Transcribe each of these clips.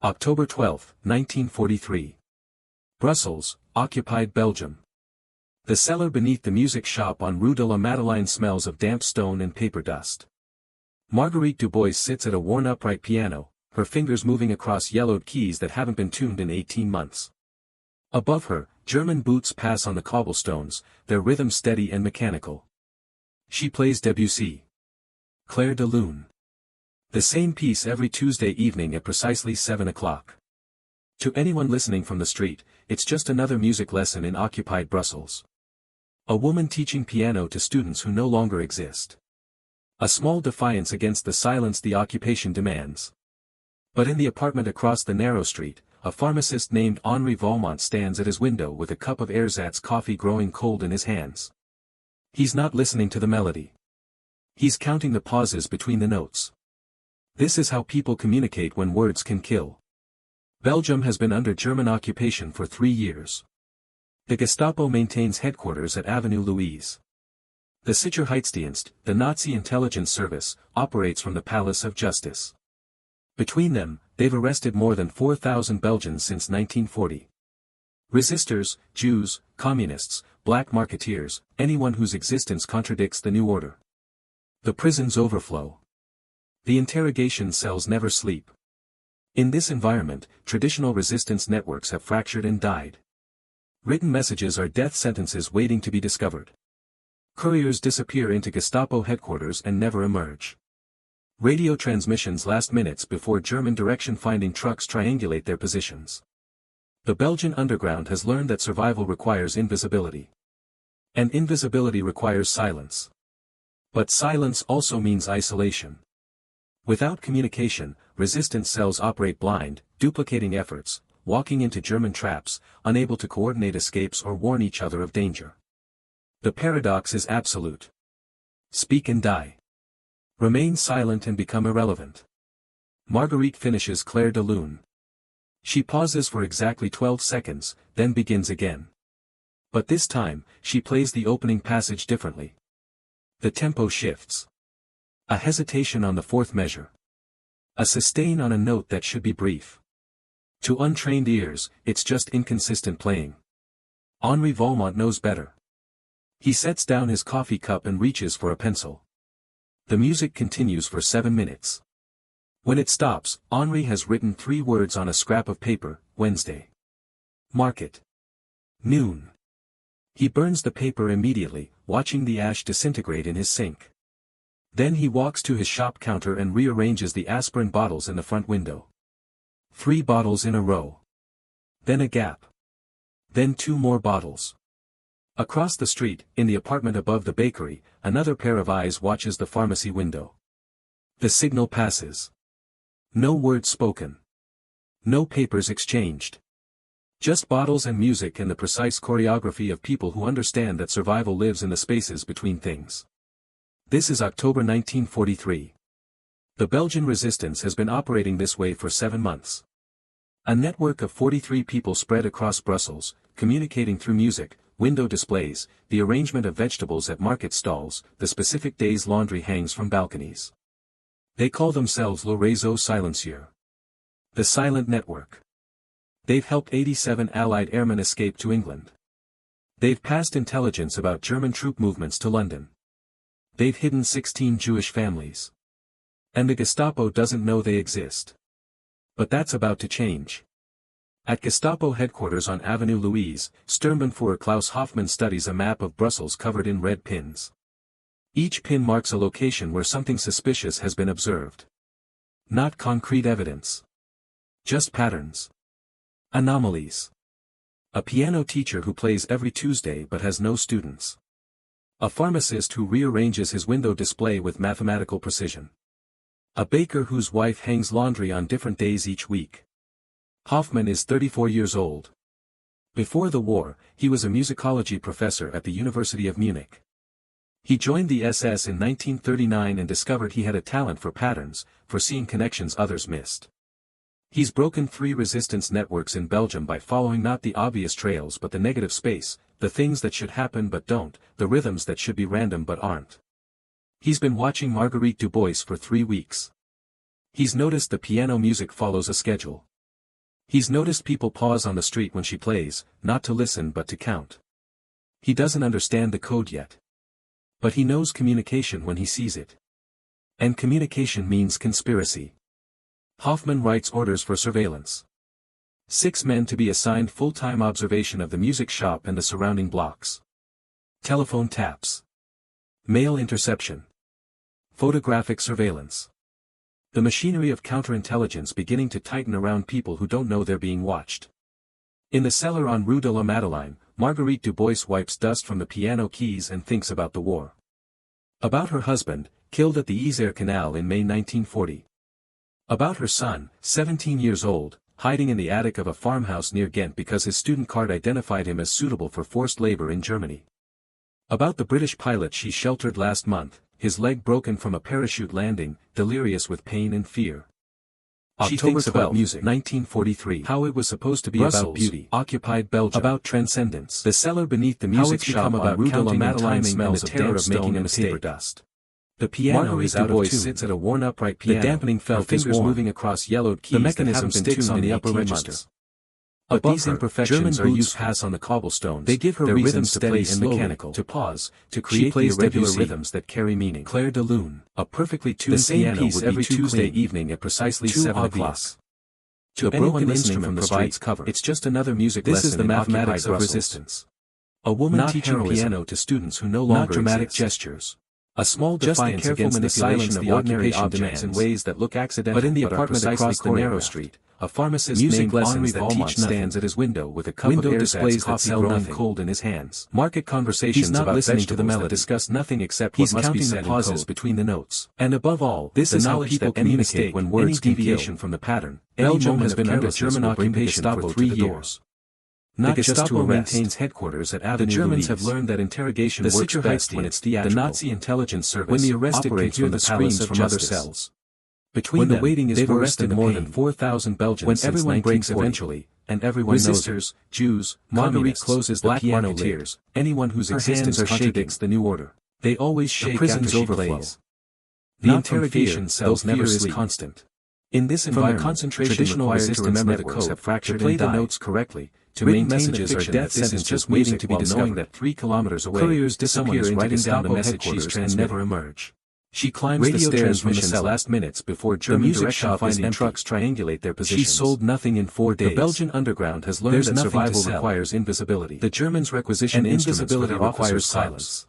October 12, 1943. Brussels, occupied Belgium. The cellar beneath the music shop on Rue de la Madeleine smells of damp stone and paper dust. Marguerite Dubois sits at a worn upright piano, her fingers moving across yellowed keys that haven't been tuned in 18 months. Above her, German boots pass on the cobblestones, their rhythm steady and mechanical. She plays Debussy Clair de Lune. The same piece every Tuesday evening at precisely 7 o'clock. To anyone listening from the street, it's just another music lesson in occupied Brussels. A woman teaching piano to students who no longer exist. A small defiance against the silence the occupation demands. But in the apartment across the narrow street, a pharmacist named Henri Valmont stands at his window with a cup of ersatz coffee growing cold in his hands. He's not listening to the melody. He's counting the pauses between the notes. This is how people communicate when words can kill. Belgium has been under German occupation for 3 years. The Gestapo maintains headquarters at Avenue Louise. The Sicherheitsdienst, the Nazi intelligence service, operates from the Palace of Justice. Between them, they've arrested more than 4,000 Belgians since 1940. Resistors, Jews, communists, black marketeers, anyone whose existence contradicts the new order. The prisons overflow. The interrogation cells never sleep. In this environment, traditional resistance networks have fractured and died. Written messages are death sentences waiting to be discovered. Couriers disappear into Gestapo headquarters and never emerge. Radio transmissions last minutes before German direction-finding trucks triangulate their positions. The Belgian underground has learned that survival requires invisibility. And invisibility requires silence. But silence also means isolation. Without communication, resistance cells operate blind, duplicating efforts, walking into German traps, unable to coordinate escapes or warn each other of danger. The paradox is absolute. Speak and die. Remain silent and become irrelevant. Marguerite finishes Clair de Lune. She pauses for exactly 12 seconds, then begins again. But this time, she plays the opening passage differently. The tempo shifts. A hesitation on the fourth measure. A sustain on a note that should be brief. To untrained ears, it's just inconsistent playing. Henri Valmont knows better. He sets down his coffee cup and reaches for a pencil. The music continues for 7 minutes. When it stops, Henri has written 3 words on a scrap of paper: Wednesday. Market. Noon. He burns the paper immediately, watching the ash disintegrate in his sink. Then he walks to his shop counter and rearranges the aspirin bottles in the front window. 3 bottles in a row. Then a gap. Then 2 more bottles. Across the street, in the apartment above the bakery, another pair of eyes watches the pharmacy window. The signal passes. No words spoken. No papers exchanged. Just bottles and music and the precise choreography of people who understand that survival lives in the spaces between things. This is October 1943. The Belgian resistance has been operating this way for 7 months. A network of 43 people spread across Brussels, communicating through music, window displays, the arrangement of vegetables at market stalls, the specific days laundry hangs from balconies. They call themselves le Réseau Silencieux. The Silent Network. They've helped 87 Allied airmen escape to England. They've passed intelligence about German troop movements to London. They've hidden 16 Jewish families. And the Gestapo doesn't know they exist. But that's about to change. At Gestapo headquarters on Avenue Louise, Sturmbannführer Klaus Hoffman studies a map of Brussels covered in red pins. Each pin marks a location where something suspicious has been observed. Not concrete evidence. Just patterns. Anomalies. A piano teacher who plays every Tuesday but has no students. A pharmacist who rearranges his window display with mathematical precision. A baker whose wife hangs laundry on different days each week. Hoffman is 34 years old. Before the war, he was a musicology professor at the University of Munich. He joined the SS in 1939 and discovered he had a talent for patterns, for seeing connections others missed. He's broken 3 resistance networks in Belgium by following not the obvious trails but the negative space, the things that should happen but don't, the rhythms that should be random but aren't. He's been watching Marguerite Dubois for 3 weeks. He's noticed the piano music follows a schedule. He's noticed people pause on the street when she plays, not to listen but to count. He doesn't understand the code yet. But he knows communication when he sees it. And communication means conspiracy. Hoffman writes orders for surveillance. 6 men to be assigned full-time observation of the music shop and the surrounding blocks. Telephone taps. Mail interception. Photographic surveillance. The machinery of counterintelligence beginning to tighten around people who don't know they're being watched. In the cellar on Rue de la Madeleine, Marguerite Dubois wipes dust from the piano keys and thinks about the war. About her husband, killed at the Isère Canal in May 1940. About her son, 17 years old, hiding in the attic of a farmhouse near Ghent because his student card identified him as suitable for forced labor in Germany. About the British pilot she sheltered last month, his leg broken from a parachute landing, delirious with pain and fear. She thinks about music. 1943. How it was supposed to be Brussels, about beauty. Occupied Belgium. About transcendence. The cellar beneath the music shop about Rue de la Madeleine smells of terror of making a mistake. Dust. The piano is out of tune. Sits at a worn upright piano. The dampening felt fingers moving across yellowed keys. The mechanism sticks on the upper register. But these imperfections are used pass on the cobblestones. They give her reasons to play and mechanical, to pause, to create the irregular rhythms that carry meaning. Clair de Lune, a perfectly tuned piano piece every Tuesday evening at precisely 7 o'clock. To a broken instrument provides cover. It's just another music lesson. This is the mathematics of resistance. A woman teaching piano to students who no longer dramatic gestures. A small defiance against the silence of ordinary objects in ways that look accidental. But in the apartment across the narrow street, a pharmacist named Henri Valmont stands at his window with a cup of air displays that sell nothing cold in his hands. Market conversations about listening to the melody discuss nothing except what must be said in pauses between the notes. And above all, this is how people communicate when words deviation from the pattern. Belgium has been under German occupation for 3 years. Not the Gestapo maintains headquarters at Avenue. The Germans have learned that interrogation works best when it's theatrical. The Nazi intelligence service when the arrested can hear the screams from other cells. Between them, the waiting is worse than more than 4,000 Belgians when everyone breaks eventually, and everyone knows Jews, Marguerite closes the piano lid. Anyone whose existence contradicts the new order. They always shake after she plays. The interrogation cells never is constant. In this environment, concentration traditional resistance networks have fractured to play the notes correctly, to maintain the fiction that this is just waiting to be discovered that 3 kilometers away. Couriers disappear into Gestapo headquarters and never emerge. She climbs the stairs from the cell last minutes before German direction finding trucks triangulate their positions. She sold nothing in 4 days. The Belgian underground has learned that survival requires invisibility. The Germans requisition invisibility requires silence.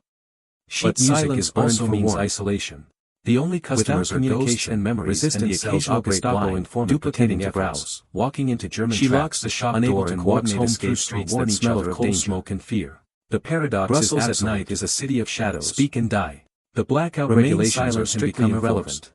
Sheet music is also means isolation. The only customers are ghosts and memories and the occasional Gestapo informant duplicating efforts. Walking into German she locks the shop door and walks home through streets that smell of coal smoke and fear. The paradox Brussels is at night is a city of shadows. Speak and die. The blackout regulations are strictly irrelevant.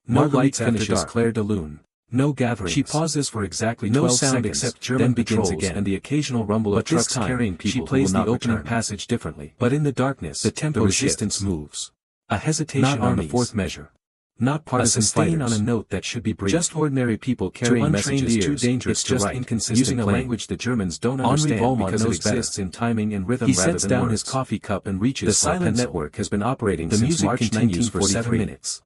No light finishes Clair de Lune. No gathering. She pauses for exactly 12 seconds, except German then begins again, and the occasional rumble of trucks carrying people. She plays the opening passage differently. But in the darkness, the tempo resistance moves. A hesitation on the 4th measure. Not partisan fighters. On a note that should be brief. Just ordinary people carrying messages too dangerous to write. Inconsistent using a language the Germans don't understand because it exists in timing and rhythm rather than words. He sets down his coffee cup and reaches. The silent network has been operating since March 1943. For 7 minutes.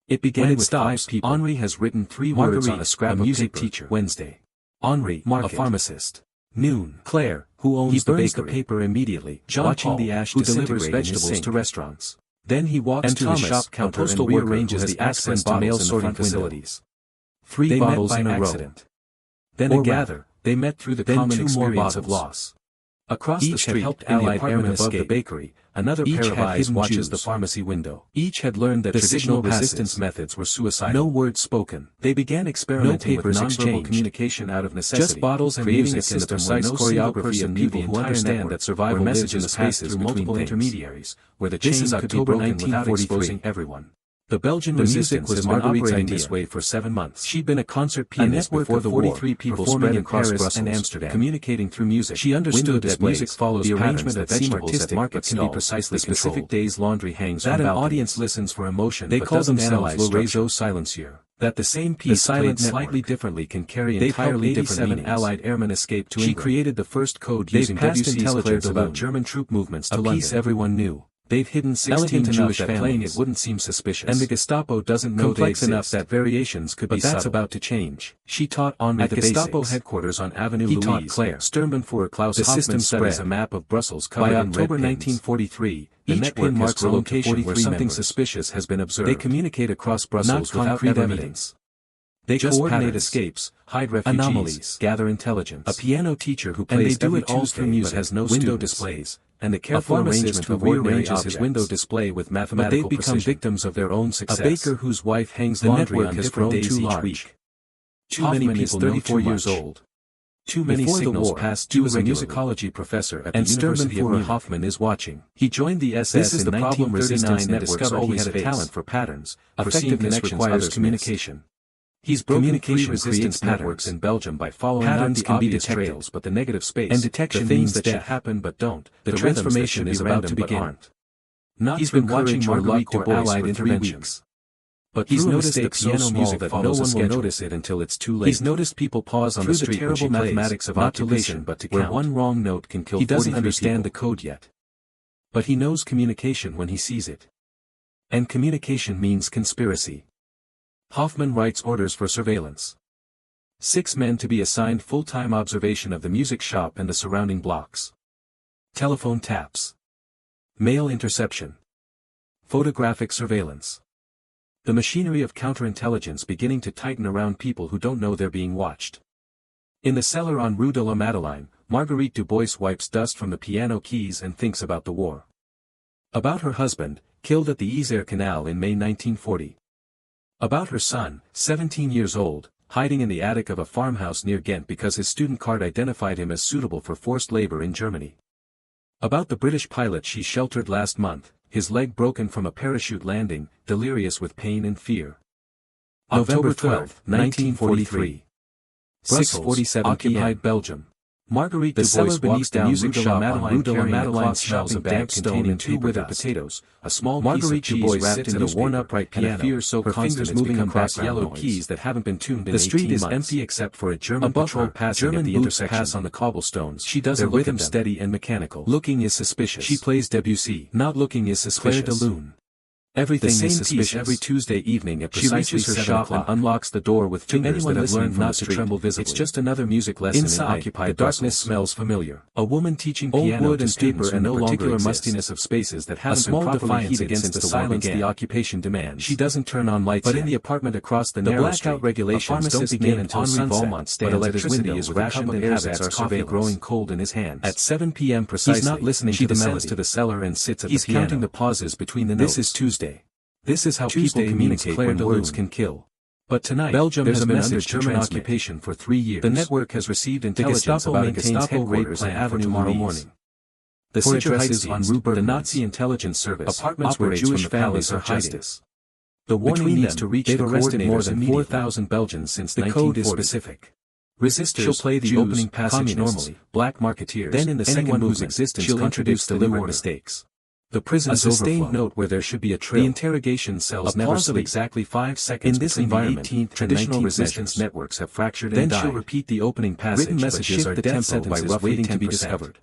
It began with 5 people. Henri has written 3 words on a scrap of music paper. Teacher. Wednesday. Henri, a pharmacist. Noon. Claire, who owns the bakery. He burns the paper immediately, watching the ash who delivers vegetables to restaurants. Then he walks to the shop counter and rearranges the access to mail sorting facilities. 3 bottles in a row. Then a gather, they met through the common experience of loss. Across the street, helped allied airmen above the bakery, another pair of eyes watches the pharmacy window. Each had learned that traditional resistance methods were suicidal. No words spoken. They began experimenting with non-verbal communication out of necessity. Just bottles and music and the precise choreography of people who understand that survival lives in the spaces through multiple intermediaries, where the chains could be broken without exposing everyone. The Belgian resistance has been operating this way for 7 months. She'd been a concert pianist before the war, 43 people spread across Paris and Amsterdam, communicating through music. She understood that music follows the arrangement of vegetables at market can be precisely specific days laundry hangs that an audience listens for emotion. They call themselves Le Réseau Silencieux. That the same piece played slightly differently can carry entirely different meanings. Allied airmen escaped to England. She created the first code using Debussy Clair de Lune about German troop movements to London. A piece everyone knew. They've hidden 16 Jewish families. Playing it wouldn't seem suspicious. And the Gestapo doesn't know they exist. Enough that variations could be subtle. But that's about to change. She taught Henri at the Gestapo headquarters on Avenue Louise. Sturmbannführer Klaus Hoffman studies a map of Brussels covered in red pins. By October 1943, the network marks a location where something suspicious has been observed. They communicate across Brussels without evidence. They just coordinate escapes, hide refugees, anomalies, gather intelligence. A piano teacher who plays every Tuesday but has no window displays, and the careful arrangement of rearranges his window display with mathematical precision. They've become victims of their own success. A baker whose wife hangs laundry on different days each week. Too many people 34 years old. Too many signals passed due as a musicology professor at the University of Munich. Hoffman is watching. He joined the SS in 1939 and discovered he had a talent for patterns, effective connections requires communication. He's broken communication-resistant networks in Belgium by following patterns not the obvious trails but the negative space, and detection things that should happen but don't. The transformation is about to begin. He's been watching Marguerite Dubois allied interventions. But he's noticed the piano music that no one will notice it until it's too late. He's noticed people pause on the street when she plays, mathematics of not to listen but to count. Where one wrong note can kill 40 people. He doesn't understand the code yet. But he knows communication when he sees it. And communication means conspiracy. Hoffman writes orders for surveillance. 6 men to be assigned full-time observation of the music shop and the surrounding blocks. Telephone taps. Mail interception. Photographic surveillance. The machinery of counterintelligence beginning to tighten around people who don't know they're being watched. In the cellar on Rue de la Madeleine, Marguerite Dubois wipes dust from the piano keys and thinks about the war. About her husband, killed at the Isère Canal in May 1940. About her son, 17 years old, hiding in the attic of a farmhouse near Ghent because his student card identified him as suitable for forced labor in Germany. About the British pilot she sheltered last month, his leg broken from a parachute landing, delirious with pain and fear. November 12, 1943. 6:47 occupied Belgium. Marguerite Dubois walks down Rue de la Madeleine smells a bag containing 2 withered potatoes, a small Marguerite Dubois wrapped in a worn upright piano, her fingers moving across yellow keys that haven't been tuned in 18 months. The street is empty except for a German patrol passing at the intersection. Pass on the cobblestones. She doesn't look at them. Steady and mechanical. Looking is suspicious. She plays Debussy. Not looking is suspicious. Clair de Lune. Everything is suspicious. Every Tuesday evening at precisely 7 o'clock and unlocks the door with fingers that have learned not to tremble visibly. It's just another music lesson. Inside, the darkness smells familiar. A woman teaching piano wood and paper and no particular mustiness of spaces that haven't been properly heated against the silence the occupation demands. She doesn't turn on lights. But in the apartment across the narrow street, blackout regulations don't begin until Henri Valmont stands at his window with rationed inhabits our coffee growing cold in his hands. At 7 p.m. precisely, he's not listening to the melody. To the cellar and sits at the piano. He's counting the pauses between the notes. This is Tuesday. This is how people communicate when words can kill. But tonight, Belgium has been under German occupation for 3 years. The network has received intelligence about a Gestapo raid plan for tomorrow morning. The address is on Rue the Nazi intelligence service, apartments where Jewish families are hiding. The warning needs to reach the coordinators more than 4,000 Belgians since the code is specific. Resistors she'll play the opening passage normally, black marketeers, then in the second move's existence she'll introduce deliberate mistakes. The prison's a sustained note where there should be a trill. The interrogation cells never sleep. Exactly 5 seconds. In this environment, traditional resistance networks have fractured and died. Then she'll repeat the opening passage. Written messages are death sentences waiting to be discovered.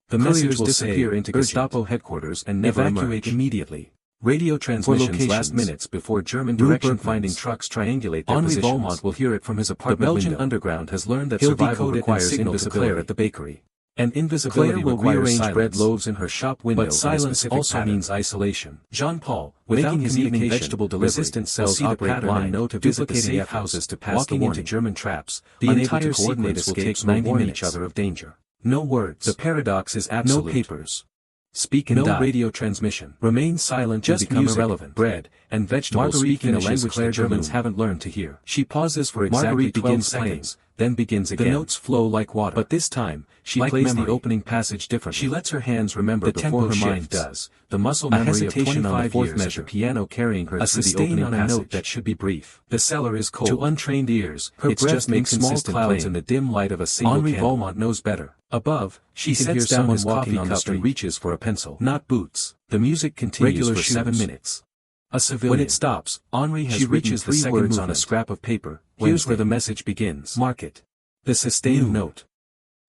The message will disappear into Gestapo headquarters and never evacuate immediately. Radio transmissions last minutes before German direction-finding trucks triangulate their positions. Henri Valmont will hear it from his apartment window. The Belgian underground has learned that survival requires invisibility at the bakery. And invisibility will rearrange bread loaves in her shop window. But silence also means isolation. Jean-Paul, making his evening vegetable delivery, resistance cells operate blind, know to visit the safe houses to pass the warning. Walking into German traps, the entire sequence will take 90 minutes. Each other of danger. No words. The paradox is absolute. No papers. Speak and die. Radio transmission. Remain silent. Just become music, irrelevant. Bread and vegetables. Marguerite speaking a language the Germans haven't learned to hear. She pauses for exactly 12 seconds, then begins again. The notes flow like water. But this time, she plays the opening passage differently. She lets her hands remember before her mind does. The muscle memory of 25 years measure. Piano carrying her through the opening on a note that should be brief. The cellar is cold. To untrained ears, her breath makes small clouds in the dim light of a single candle. Henri Valmont knows better. Above, she can hear someone walking on the street and reaches for a pencil. Not boots. The music continues for 7 minutes. A civilian. When it stops, Henri has written 3 words on a scrap of paper. Here's where the message begins. Mark it. The sustained note.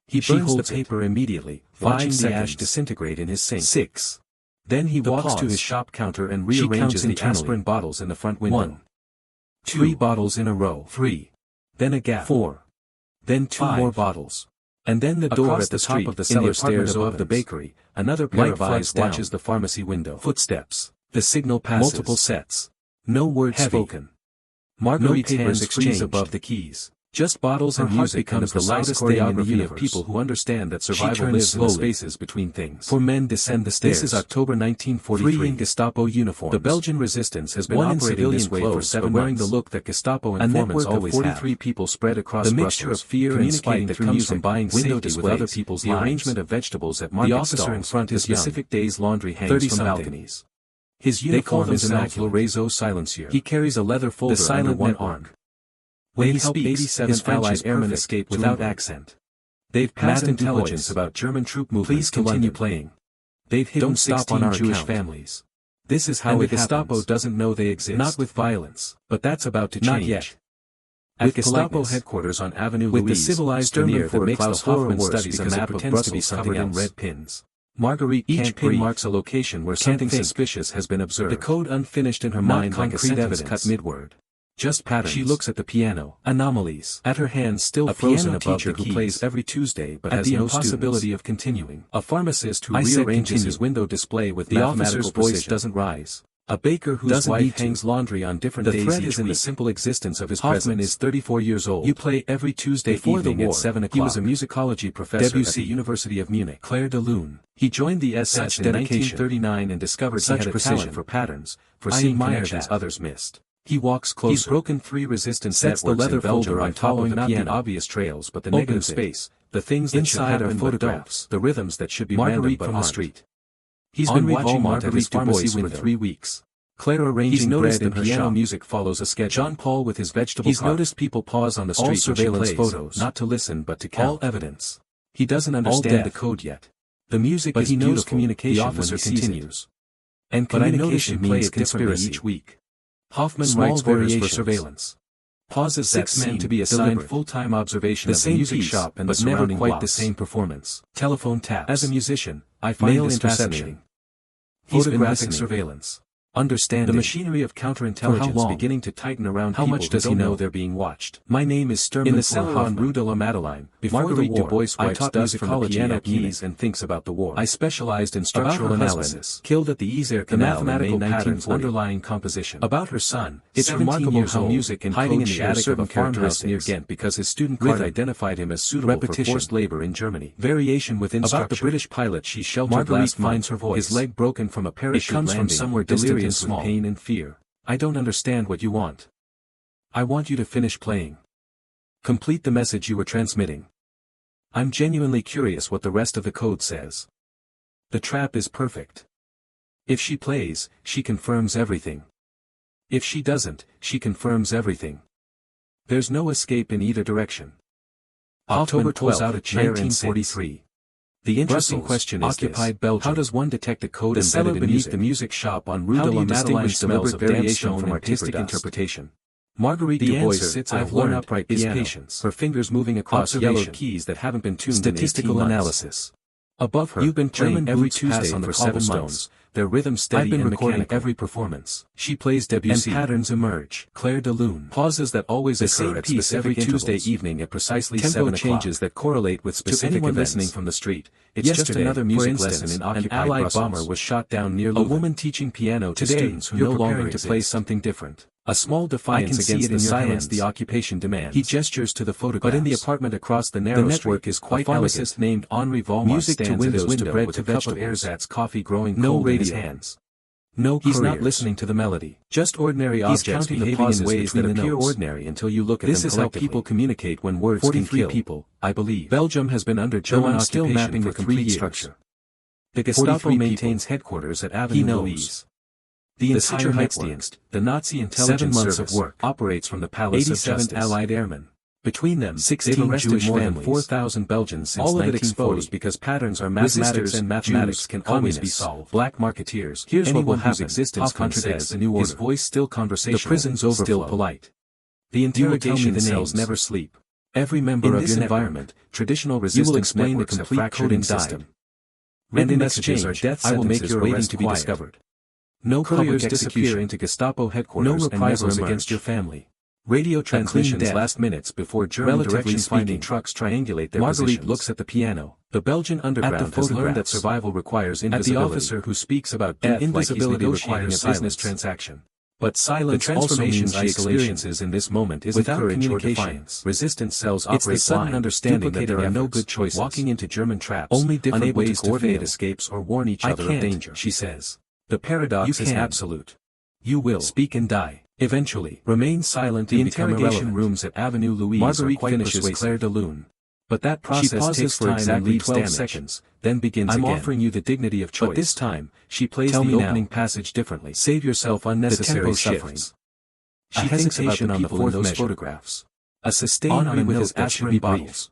He burns the paper immediately, watching the ash disintegrate in his sink. 6. Then he walks to his shop counter and rearranges the aspirin bottles in the front window. 1, 2, 3 bottles in a row. 3. Then a gap. 4. Then 2 more bottles. And then the door at the top of the cellar stairs above the bakery. Another pair of eyes watches the pharmacy window. Footsteps. The signal passes. Multiple sets. No word spoken. Marguerite's hands freeze above the keys. Just bottles and music becomes the loudest choreography of people who understand that survival lives in the spaces between things. 4 men descend the stairs. This is October 1943. 3 in Gestapo uniforms. The Belgian resistance has been operating this way for 7 months, wearing the look that Gestapo informants always have. 43 people spread across the mixture of fear and spite that comes from buying window displays with other people's lives. The arrangement of vegetables at market stalls. The officer in front is specific day's laundry hangs from balconies. His uniform is immaculate. Réseau Silencieux. He carries a leather folder under one arm. When he speaks, his Allied airmen escape without accent. They've passed intelligence about German troop movements to London. Please continue playing. They've hidden 16 Jewish families. This is how the Gestapo doesn't know they exist. Not with violence, but that's about to change. Not yet. At Gestapo headquarters on Avenue Louise, with the civilized veneer that makes Klaus Hoffman studies a map of Brussels covered in red pins. Marguerite each pin marks a location where something suspicious has been observed. The code unfinished in her mind like a sentence cut midword. Just patterns. She looks at the piano. Anomalies. At her hands still a frozen above the keys. Who plays every Tuesday but has no impossibility of continuing. A pharmacist who rearranges his window display with the officer's voice doesn't rise. A baker whose wife hangs laundry on different days. The thread is in the simple existence of his Hoffman is 34 years old. You play every Tuesday evening at 7 o'clock. He was a musicology professor Debussy at the University of Munich. Clair de Lune. He joined the SS in 1939 and discovered he had a talent for patterns, for seeing connections others missed. He walks closer. He's broken 3 resistance sets the leather folder on following not the obvious trails but the negative space, the things that should happen photographs, the rhythms that should be Marguerite from the street. He's been watching Marguerite Dubois for 3 weeks. Claire arranging bread and piano music follows a schedule. Jean-Paul with his vegetable cart. He's noticed people pause on the street. All surveillance photos, not to listen but to count. All evidence. He doesn't understand the code yet. The music is beautiful. He knows communication. The officer continues. And communication means conspiracy each week. Hoffman writes orders for surveillance. Pauses 6 men to be assigned full-time observation of the music shop and but never quite the same performance. Telephone taps. As a musician, I find this fascinating. Photographic surveillance. Understanding. The machinery of counterintelligence beginning to tighten around people. How much does he know they're being watched? My name is Sturmbannführer. In the cellar on Rue de la Madeleine, before Marguerite Dubois I taught musicology at piano and thinks about the war. I specialized in structural analysis. Killed at the Isère Canal, the mathematical patterns underlying composition. About her son, it's remarkable how music and hiding in the attic of a farmhouse near Ghent because his student card identified him as suitable for forced labor in Germany. Variation within structure. About the British pilot she sheltered Marguerite finds her voice. His leg broken from a parachute landing. It comes from somewhere delirious with pain and fear. I don't understand what you want. I want you to finish playing. Complete the message you were transmitting. I'm genuinely curious what the rest of the code says. The trap is perfect. If she plays, she confirms everything. If she doesn't, she confirms everything. There's no escape in either direction. October 12, 1943. The interesting question is occupied Belgium. How does one detect a code embedded beneath the music shop on Rue de la Madeleine smells of variation from artistic interpretation? Marguerite Dubois sits at a worn upright piano, patience, her fingers moving across yellowed keys that haven't been tuned. Statistical analysis. Above her, you've been playing every Tuesday on the 7 months. Their rhythm steady. I've been recording every performance. She plays Debussy and patterns emerge. Clair de Lune. Pauses that always occur at specific every Tuesday evening at precisely 7 o'clock. Changes that correlate with specific events. Listening from the street. It's just another music lesson in occupied an Allied bomber was shot down near Leuven. A woman teaching piano to students who no longer to play something different. A small defiance against the silence the occupation demands. He gestures to the photographs. But in the apartment across the narrow street is quite a pharmacist named Henri Valmont. Music to windows to bread to vegetables. Ersatz coffee growing cold in his hands. No couriers. He's not listening to the melody. Just ordinary objects behaving in ways that appear ordinary until you look at them collectively. This is how people communicate when words can kill. 43 people, I believe. Belgium has been under German occupation still mapping the complete structure. The Gestapo maintains headquarters at Avenue Louise. The entire Sicherheitsdienst, the Nazi intelligence service, operates from the Palace of Justice. Allied airmen. Between them, 16 arrested more than 4,000 Belgians since 1940. All of it exposed because patterns are mathematics and mathematics can always be solved. Black marketeers. Here's what will happen. Existence contradicts the new order. His voice still conversational. The prison's overflow. Still polite. The interrogation cells never sleep. Every member of your environment, traditional resistance will explain the complete coding system. Written messages are death sentences waiting to be discovered. No couriers disappear into Gestapo headquarters and reprisals against your family. Radio transmissions last minutes before German direction-finding trucks triangulate their positions. Marguerite looks at the piano. The Belgian underground has learned that survival requires invisibility. At the officer who speaks about death invisibility like he's negotiating a business transaction. But silence also means she experiences in this moment is without communication. Resistance cells operate blind. It's the sudden understanding that there are no good choices. Walking into German traps, only different ways to coordinate escapes or warn each other of danger. She says. The paradox is absolute. You will speak and die. Eventually, remain silent and become irrelevant. The interrogation rooms at Avenue Louise Marguerite finishes Clair de Lune. But that process takes for exactly 12 seconds, then begins again. I'm offering you the dignity of choice. But this time, she plays the opening passage differently. Save yourself unnecessary sufferings. She thinks about the people in those photographs. A sustained on with his aspirin bottles.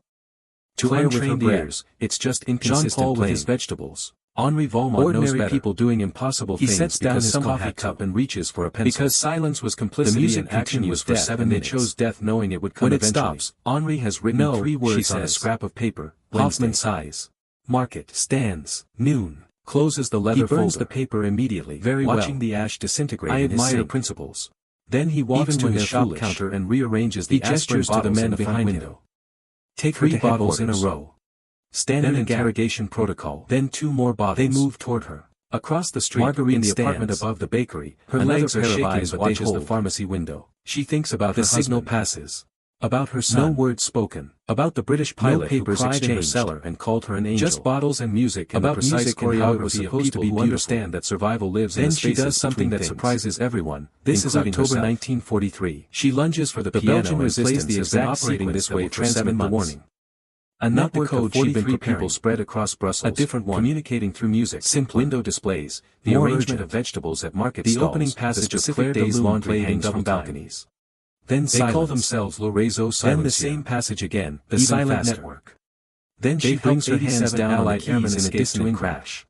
To untrained ears, it's just inconsistent Jean-Paul with his vegetables. Henri Valmont knows better. People doing impossible things. He sets down his coffee cup and reaches for a pencil. Because silence was complicity. The music continues for 7 minutes. They chose death knowing it would come eventually. When it stops, Henri has written 3 words on a scrap of paper. Hoffman sighs. Market stands. Noon. Closes the leather folder. He burns the paper immediately. Very well. Watching the ash disintegrate. I admire principles. Then he walks to his shop counter and rearranges the aspirin bottles to the men behind him. Take 3 bottles in a row. Standard interrogation protocol. Then 2 more bottles. They move toward her. Across the street, Marguerite in the apartment above the bakery, her legs are shaking as watches the pharmacy window. She thinks about the signal passes. About her son. No words spoken. About the British pilot who cried in her cellar and called her an angel. Just bottles and music and about the precise choreography of people who understand that survival lives in the spaces. Then she does something that surprises everyone. This is October 1943. She lunges for the piano. The Belgian resistance has been operating this way for 7 months. A network of 43 people spread across Brussels, a different one, communicating through music, simple window displays, the arrangement of vegetables at market stalls, the opening passage of Clair de Lune laundry hangs from balconies. Then they call themselves Le Réseau Silencieux. Then the same passage again, the silent network. Then she brings her hands down Allied airmen in a distant crash.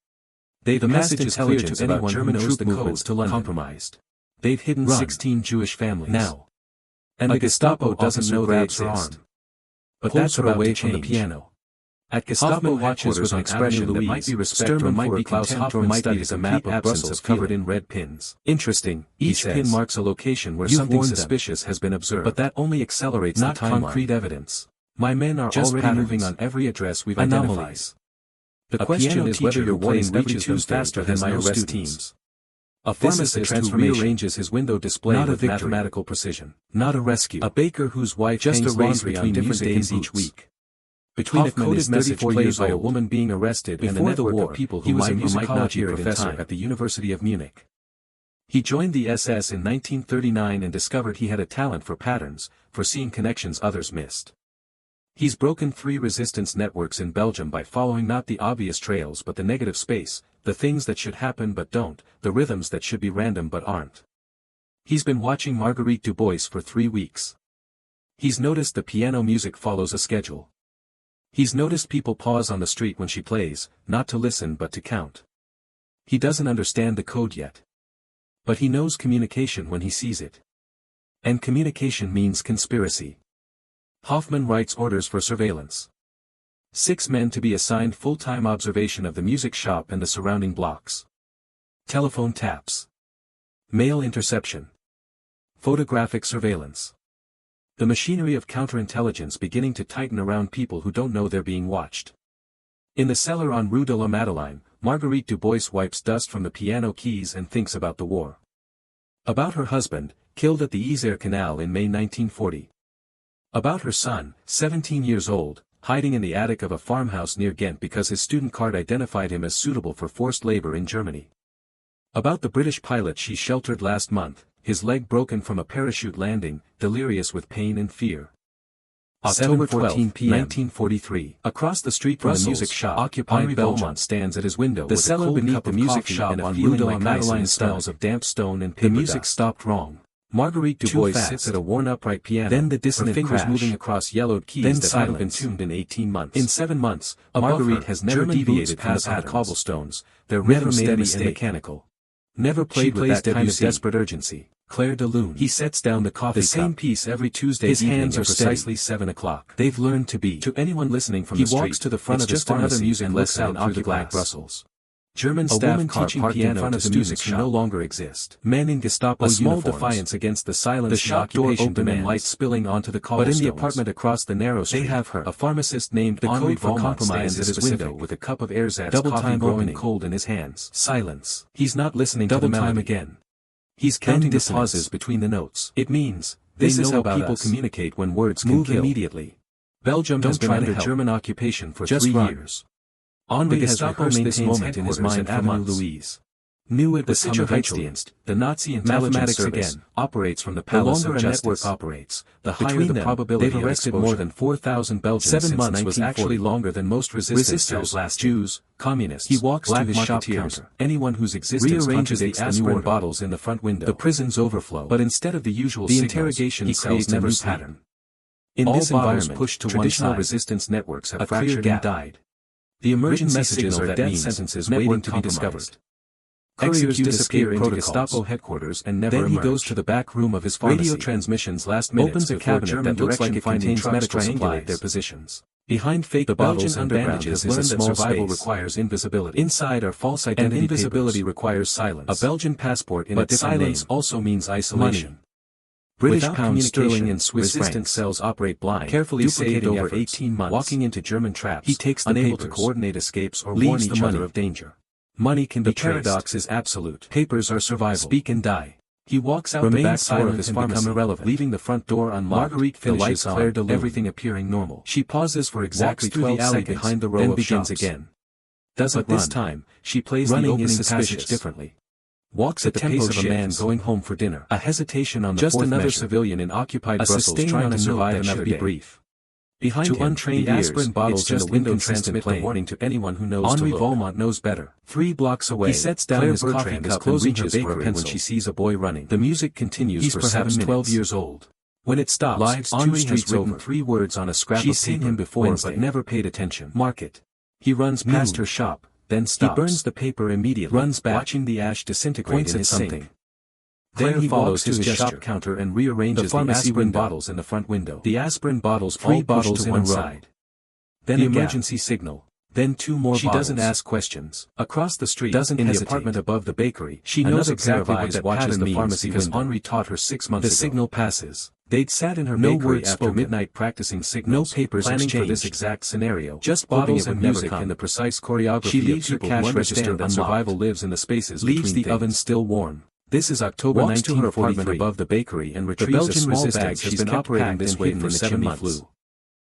The message is clear to anyone who knows the codes to London. Compromised. They've hidden 16 Jewish families. Now. And the Gestapo doesn't know they exist. But that's her away from the piano. At Gestapo watches with an expression that might be respect or might be Klaus Hoffman studies a map of Brussels covered in red pins. Interesting, each pin marks a location where something suspicious has been observed. But that only accelerates the timeline. Not concrete evidence. My men are already moving on every address we've identified. The question is whether your warning reaches them faster than my arrest teams. A pharmacist who rearranges his window display with mathematical precision. Not a rescue. A baker whose wife hangs laundry on different days each week. Between a coded message played by a woman being arrested and a network of people who might not hear it in time at the University of Munich. He joined the SS in 1939 and discovered he had a talent for patterns, for seeing connections others missed. He's broken 3 resistance networks in Belgium by following not the obvious trails but the negative space, the things that should happen but don't, the rhythms that should be random but aren't. He's been watching Marguerite Dubois for 3 weeks. He's noticed the piano music follows a schedule. He's noticed people pause on the street when she plays, not to listen but to count. He doesn't understand the code yet. But he knows communication when he sees it. And communication means conspiracy. Hoffman writes orders for surveillance. 6 men to be assigned full-time observation of the music shop and the surrounding blocks. Telephone taps. Mail interception. Photographic surveillance. The machinery of counterintelligence beginning to tighten around people who don't know they're being watched. In the cellar on Rue de la Madeleine, Marguerite Dubois wipes dust from the piano keys and thinks about the war. About her husband, killed at the Isère Canal in May 1940. About her son, 17 years old, hiding in the attic of a farmhouse near Ghent because his student card identified him as suitable for forced labor in Germany. About the British pilot she sheltered last month, his leg broken from a parachute landing, delirious with pain and fear. October 12, 1943. Across the street from the music shop, occupied Valmont stands at his window. The cellar beneath the music shop on Rue de la Madeleine smells of damp stone and paper. The music stopped wrong. Marguerite Dubois sits at a worn upright piano. Then the dissonant fingers moving across yellowed keys that haven't been tuned in 18 months. In 7 months, Marguerite has never deviated from the path of cobblestones. They're never steady and mechanical. Never played with that kind of desperate urgency. Clair de Lune. He sets down the coffee cup. The same piece every Tuesday evening. His hands are precisely 7 o'clock. They've learned to be. To anyone listening from the street, he walks to the front of his pharmacy and lets out through the glass. Brussels. German staff teaching piano in front of the music shop no longer exist. Men in Gestapo uniforms. A small defiance against the silence. The shop door open and light spilling onto the cobblestones. But in the apartment across the narrow street, they have her. A pharmacist named Henri Valmont stands at his window with a cup of ersatz coffee growing cold in his hands. Silence. He's not listening to the melody again. He's counting the pauses between the notes. It means, this is how people communicate when words can kill. Immediately. Belgium has been under German occupation for 3 years. Henri has rehearsed this moment in his mind for months. Knew it would come eventually. The Nazi intelligence service operates from the palace of justice. The longer a network operates, the higher the probability they've arrested more than 4,000 Belgians. 7 months was actually longer than most resistance cells last. Jews, communists, he walks to his shop counter. Anyone whose existence rearranges the aspirin bottles in the front window. The prisons overflow. But instead of the usual interrogation cells never pattern. In this environment, pushed to traditional resistance networks have fractured and died. The emergency messages are death sentences waiting to be discovered. Couriers disappear into Gestapo headquarters and never emerge. Then he goes to the back room of his pharmacy. Radio transmissions last minutes opens a cabinet that looks like it contains medical supplies. Their positions. Behind fake bottles and bandages is a small survival requires invisibility. Inside are false identity and invisibility repairs silence. A Belgian passport in a different name also means isolation. Money. British pound sterling and Swiss resistance cells operate blind, carefully saved over 18 months. Walking into German traps, he takes the unable to coordinate escapes or warn each other of danger. Money can be traced. The paradox is absolute. Papers are survival. Speak and die. He walks out the back door of his pharmacy, irrelevant, leaving the front door unlocked. Marguerite finishes Clair de Lune, everything appearing normal. She pauses for exactly 12 seconds, behind the row then begins shops. Again. But this time, she plays running the opening passage differently. Walks at the pace of a man going home for dinner. A hesitation on the just another measure. Civilian in occupied Brussels trying to survive another day. Brief. Behind to him, untrained the aspirin bottles in the window transmit the warning to anyone who knows Henri Valmont knows better. 3 blocks away, he sets down his coffee cup and reaches for a pencil when she sees a boy running. The music continues for 7 minutes. 12 years old. When it stops, Lives Henri has written 3 words on a scrap of paper. She's seen him before but never paid attention. Market. He runs past her shop, then stops. He burns the paper immediately, runs back, watching the ash disintegrate in his sink. Then he follows to his shop counter and rearranges the aspirin bottles in the front window. The aspirin bottles 3 bottles to one side. Then the emergency signal. Then 2 more bottles. She doesn't ask questions. Across the street, in the apartment above the bakery, she knows exactly what that watches the pharmacy because Henri taught her 6 months ago. The signal passes. They'd sat in her bakery after midnight practicing signals, no papers planning exchanged for this exact scenario. Just bottles and music and the precise choreography. She leaves her cash register that survival lives in the spaces leaves the oven still warm. This is October 1943. To her apartment above the bakery and retrieves a small bag she's been operating this way for 7 months.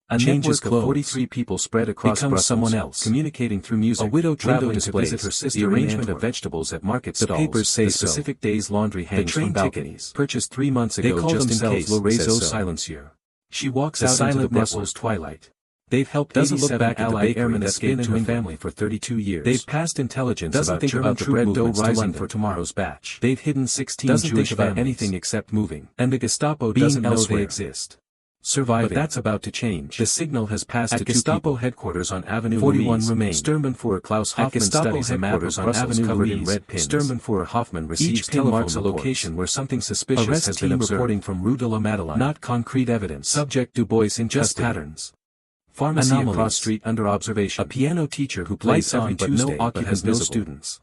A network of 43 people spread across Brussels, someone else, communicating through music. A widow traveling to visit her sister. The arrangement of vegetables at market stalls. The papers say the specific day's laundry hangs from balconies. Purchased 3 months ago. They call just themselves Réseau Silencieux. She walks out into the Brussels twilight. They've helped 87 Allied airmen escape to her family for 32 years. They've passed intelligence about German troop bread dough rising for tomorrow's batch. They've hidden 16 Jewish about anything except moving. And the Gestapo doesn't know they exist. Surviving. But that's about to change. The signal has passed to Gestapo headquarters on Avenue 41 remain. Sturmbannführer Klaus Hoffman studies a map of Brussels covered in red pins. Sturmbannführer Hoffman receives telephone marks a location where something suspicious has been observed. Reporting from Rue de la Madeleine. Not concrete evidence. Subject Dubois in just patterns. Pharmacy across street under observation. A piano teacher who plays every Tuesday but has no students.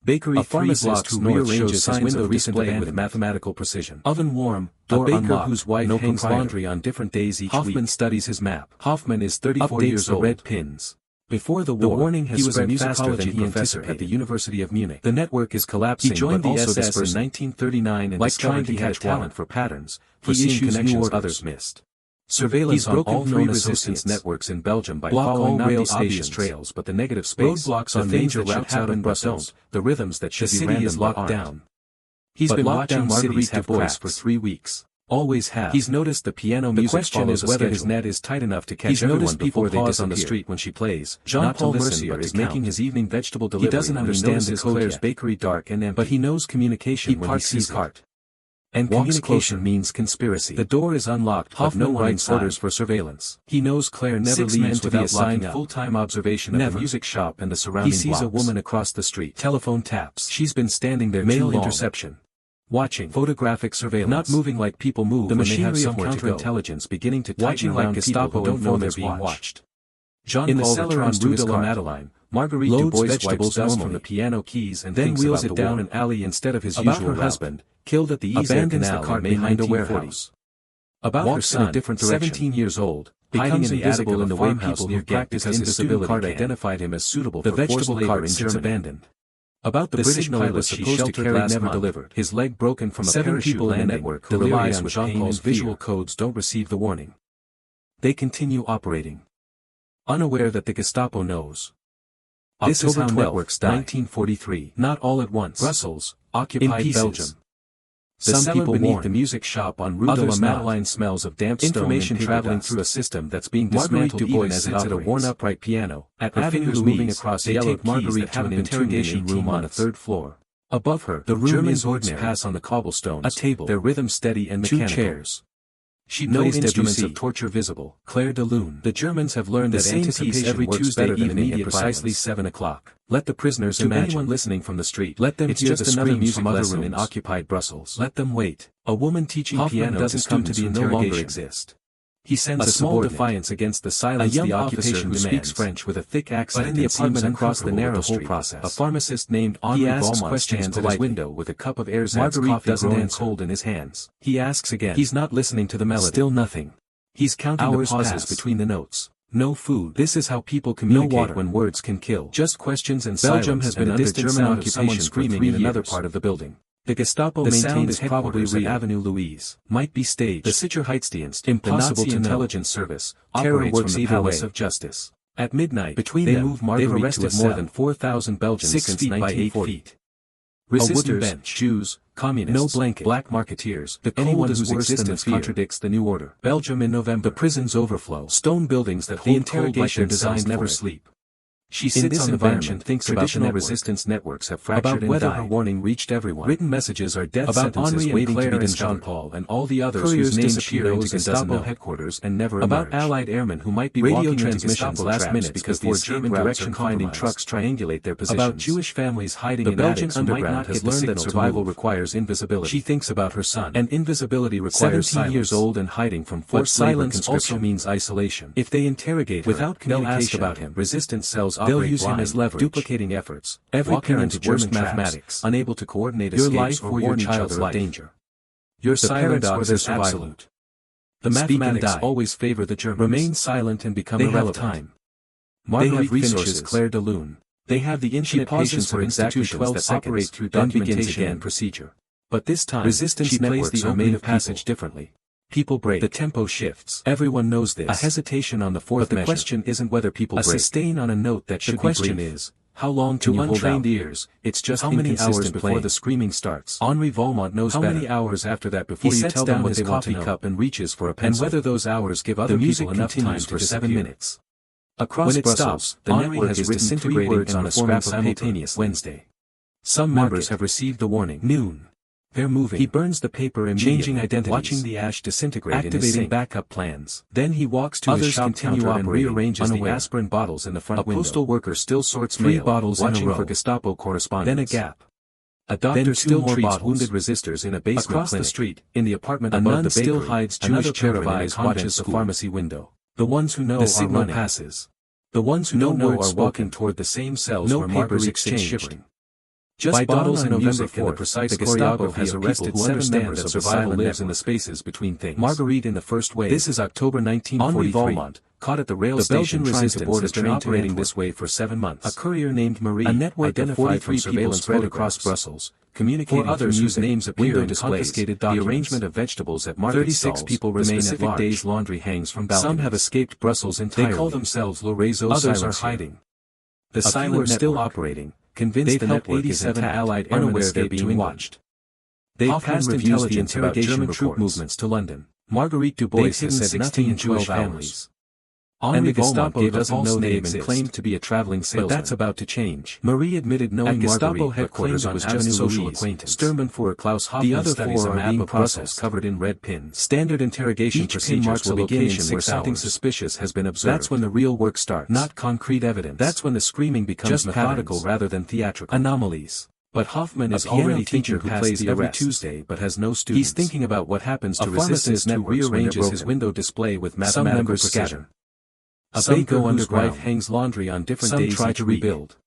Bakery a pharmacist who rearranges his window display with mathematical precision. Oven warm, door unlocked, whose wife hangs laundry on different days each week. Hoffman studies his map. Hoffman is 34 years old. Red pins. Before the war, the warning has spread faster than he anticipated. At the University of Munich. The network is collapsing. He joined the SS in 1939 and like trying to catch talent for patterns, for seeing connections others missed. Surveillance on all known resistance networks in Belgium by following not the obvious trails but the negative space. Roadblocks on major routes out in Brussels, the rhythms that should be random is locked down. He's been watching Marguerite Dubois for 3 weeks. Always has. He's noticed the piano music. The question is whether his net is tight enough to catch everyone before they pause on the street when she plays. Jean-Paul Mercier is making his evening vegetable delivery. He doesn't understand his Claire's bakery dark and empty. But he knows communication when he sees cart. And communication means conspiracy. The door is unlocked, but no one orders for surveillance. He knows Claire never leaves without assigned full-time observation of the music shop and the surrounding blocks. He sees a woman across the street. Telephone taps. She's been standing there too long. Mail interception. Watching photographic surveillance. Not moving like people move the when they have somewhere to go. Counterintelligence beginning to tighten around Gestapo who don't know they're being watched. In the cellar on Rue de la Madeleine, Marguerite Dubois wipes dust from the piano keys and then wheels it down an alley instead of his usual route. Her husband, killed at the abandons the cart behind a warehouse. About her son, 17 years old, hiding in the attic of a farmhouse near Ghent because his student card identified him as suitable for forced labor in Germany. Abandoned. About the British pilot supposed to carry never delivered. His leg broken from a parachute people in a network who relies on Jean-Paul's visual codes don't receive the warning. They continue operating, unaware that the Gestapo knows. This is how networks die. 1943. Not all at once. Brussels, occupied Belgium. Some people beneath the music shop on Rue de la Madeleine smells of damp stone information traveling through a system that's being dismantled even as it sits at a worn upright piano. At her fingers moving across yellow Marguerite to an interrogation room on a third floor. Above her, the German ordinary pass on the cobblestones. A table, their rhythm steady and mechanical. 2 chairs. She plays instruments of torture visible. Clair de Lune. The Germans have learned that anticipation every Tuesday evening at precisely 7 o'clock. Let the prisoners imagine. Anyone listening from the street, let them hear the another music lesson in occupied Brussels. Let them wait. A woman teaching piano doesn't come to the interrogation. No longer exist. He sends a small defiance against the silence the occupation who speaks French with a thick accent. But in the apartment across the narrow street, a pharmacist named Henri Valmont stands at his window with a cup of Erzatz coffee growing cold in his hands. He asks again. He's not listening to the melody. Still nothing. He's counting the pauses between the notes. No food. This is how people communicate. No water when words can kill. Just questions and silence. Belgium has been under German occupation screaming in another part of the building. The Gestapo maintains headquarters at Avenue Louise. Might be staged. The Sicherheitsdienst, impossible to intelligence service, terror works either way of justice. At midnight, between them, they've arrested more than 4,000 Belgians since 1940. Resistors, bench, Jews, communists, no blanket, black marketeers, anyone whose existence contradicts the new order. Belgium in November. The prisons overflow. Stone buildings that hold interrogation designs never sleep. She sits on the bench and thinks traditional resistance networks have fractured and whether her warning reached everyone. Written messages are death sentences waiting to be discovered. Jean-Paul and all the others whose names appear into Gestapo headquarters and never emerge. About Allied airmen who might be radio transmissions last minute because the German direction finding trucks triangulate their positions. About Jewish families hiding in attics who might not has learned that survival requires invisibility. She thinks about her son. And invisibility requires 17 years old and hiding from forced labor conscription. Also means isolation. If they interrogate her, without communication about him, resistance cells they'll use him as leverage, duplicating efforts. Every parent German mathematics, unable to coordinate your life or your child's life. Danger. Your paradox is absolute. The mathematics always favor the Germans. Remain silent and become irrelevant. Time. Marguerite finishes Clair de Lune. They have the infinite patience for exactly 12 seconds, operate through documentation and procedure. But this time, resistance plays the opening passage differently. People break. The tempo shifts. Everyone knows this. A hesitation on the fourth measure. But the question isn't whether people break. A sustain on a note that should be brief. The question is, how long can you hold out? To untrained ears, it's just how many hours before the screaming starts. Henri Valmont knows better. How many hours after that before you tell them what they want to know? He sets down his coffee cup and reaches for a pencil. And whether those hours give other people enough time for 7 minutes. Across Brussels, the network is disintegrating on a scrap of paper. Wednesday. Some members have received the warning. Noon. They're moving. He burns the paper immediately, changing identities, watching the ash disintegrate activating backup plans. Then he walks to his shop counter and rearranges the aspirin bottles in the front window. A postal worker still sorts 3 bottles watching for Gestapo correspondence. Then a gap. A doctor still treats wounded resistors in a basement across clinic. The street, in the apartment above the bakery, still hides Jewish pair of eyes watches the pharmacy window. The ones who know the signal passes. The ones who don't know are walking toward the same cells where Margaret's exchanged. Just by bottles on November 4th, the Gestapo has arrested 7 members of survival lives in the spaces between things. Marguerite in the first wave. This is October 1943. Henri Valmont, caught at the rail station trying to board a train operating this way for 7 months. A courier named Marie, a network of 43 people spread across Brussels, communicating for others whose names appear in confiscated documents. The arrangement of vegetables at market 36 stalls. People remain at large. Day's laundry hangs from balconies. Some have escaped Brussels entirely. They call themselves Le Réseau Silencieux. Others are hiding. The silent network still operating. Convinced the network is intact, Allied unaware they're being watched. They've passed intelligence about German troop movements to London. Marguerite Dubois has said nothing in Jewish families. And the Gestapo doesn't know they exist. Claimed to be a traveling salesman. But that's about to change. Marie admitted knowing Gestapo headquarters on Avenue social acquaintance. Sturmbannführer Klaus Hoffman. The other 4 are being processed covered in red pins. Standard interrogation procedures will begin where something suspicious has been observed. That's when the real work starts. Not concrete evidence. That's when the screaming becomes just methodical rather than theatrical. Anomalies. But Hoffman is already thinking who plays every Tuesday but has no students. He's thinking about what happens to resistance who rearranges his window display with mathematical precision. A baker whose wife hangs laundry on different days try to rebuild.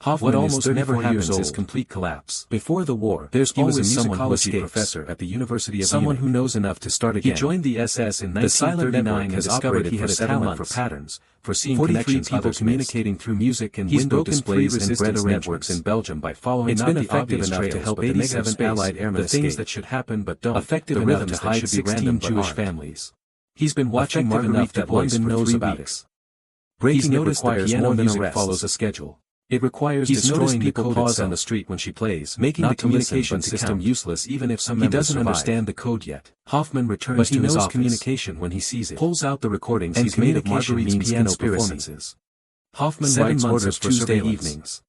What almost never happens is complete collapse. Before the war, there's always a musicology professor at the University of Munich. Someone who knows enough to start again. He joined the SS in 1939 and discovered he had a talent for patterns, for seeing connections people communicating through music and window displays and bread networks in Belgium by following not the obvious trails to help 87 Allied airmen escape. The things that should happen but don't. Effective enough to hide 16 Jewish families. He's been watching Marguerite Dubois for 3 weeks. Breaking it requires more than music follows a schedule. It requires destroying the code pause on the street when she plays, making the communication system useless even if some members survive. He doesn't understand the code yet. Hoffman returns to his office. Communication when he sees it. Pulls out the recordings he's made of Marguerite's piano performances. Hoffman writes orders for Tuesday evenings.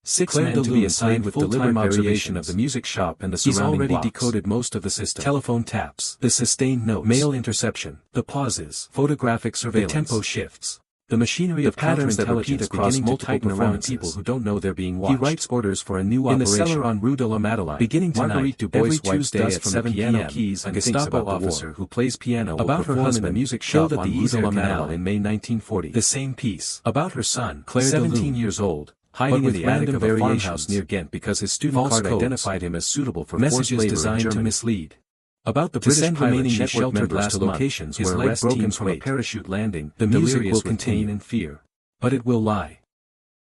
6 men to be assigned with deliberate observation of the music shop and the surrounding blocks. He's already decoded most of the system. Telephone taps, the sustained notes, mail interception, the pauses, photographic surveillance, the tempo shifts. The machinery of patterns that repeat across multiple performances. People who don't know they're being watched. He writes orders for a new operation. In the cellar on Rue de la Madeleine. Beginning tonight, Marguerite Dubois every Tuesday at 7 p.m. keys a Gestapo officer who plays piano about her husband in the music shop on Rue de la Madeleine in May 1940. The same piece. About her son, Clair de Lune, 17 years old, hiding in the attic of a farmhouse near Ghent because his student card identified him as suitable for messages designed to mislead. About the British remaining network members to locations where leg broken from a parachute landing, the music will contain in fear. But it will lie.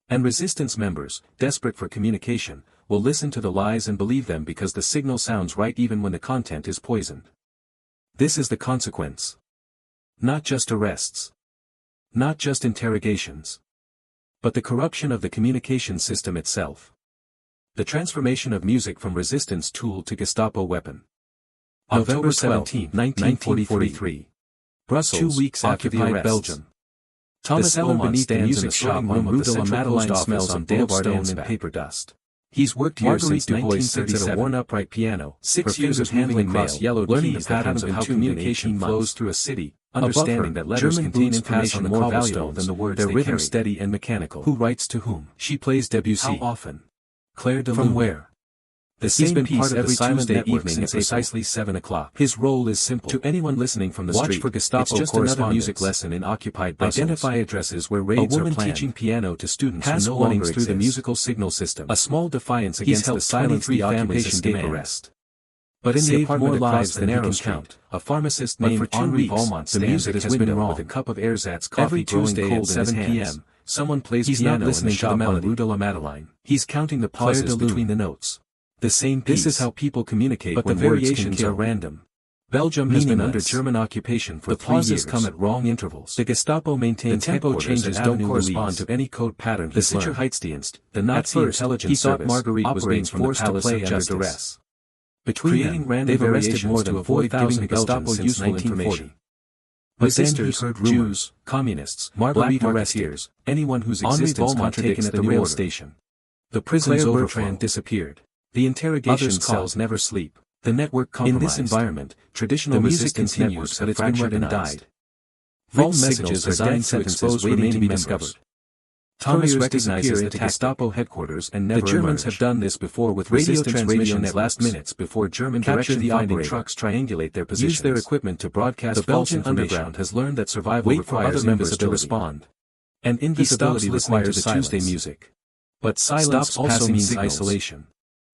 And resistance members, desperate for communication, will listen to the lies and believe them because the signal sounds right even when the content is poisoned. This is the consequence. Not just arrests. Not just interrogations. But the corruption of the communication system itself. The transformation of music from resistance tool to Gestapo weapon. November 17, 1943. Brussels, 2 weeks after the arrest. Belgium. Thomas cellar beneath the music shop on Rue de la Madeleine smells of damp stone and paper dust. He's worked here since 1937 at a worn upright piano, 6 years of handling mail, learning the patterns of how communication flows through a city, understanding that letters contain information more valuable than the words they carry. Their rhythm steady and mechanical. Who writes to whom? She plays Debussy. How often? Clair de Lune. From where? The same piece every Tuesday evening at precisely 7 o'clock. His role is simple. To anyone listening from the street, watch for Gestapo it's just another music lesson in occupied Brussels. Identify addresses where raids are planned. A woman teaching piano to students who no longer through the musical signal system. A small defiance against the silence the occupation escape arrest. But in the apartment more lives than arrows count. A pharmacist named Henri Valmont the music has been wrong with a cup of ersatz coffee every Tuesday at 7 p.m. Someone plays piano in the shop on Rue de la Madeleine. He's counting the pauses between the notes. The same piece. This is how people communicate but when the variations are random. Belgium has been under German occupation for 3 years. The pauses come at wrong intervals. The Gestapo maintains the tempo changes don't correspond to any code pattern. The Sicherheitsdienst, the Nazi intelligence service, Marguerite was being forced to play under duress. Between them, they've arrested more than 4,000 Gestapo useful information. Resistors, Jews, communists, Marguerite arresteers, anyone whose existence contradicts the rail station. The prison's Bertrand disappeared. The interrogation cells never sleep. The network compromised. In this environment, traditional resistance networks have fractured and died. False messages are dead sentences waiting to be discovered. Thomas recognizes the Gestapo headquarters and never emerged. The Germans have done this before with radio transmissions last minutes before German direction-finding trucks triangulate their positions. Use their equipment to broadcast false information. The Belgian underground has learned that survival requires other members to respond. And invisibility requires Tuesday music. But silence also means isolation.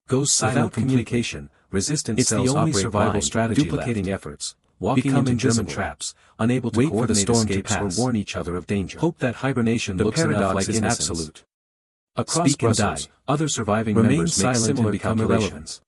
Goes silent without communication, resistance cells the only survival strategy duplicating efforts, walking into German traps, unable to wait for the storm to pass or warn each other of danger. Hope that hibernation looks enough like is absolute. Across Brussels, other surviving members make similar calculations.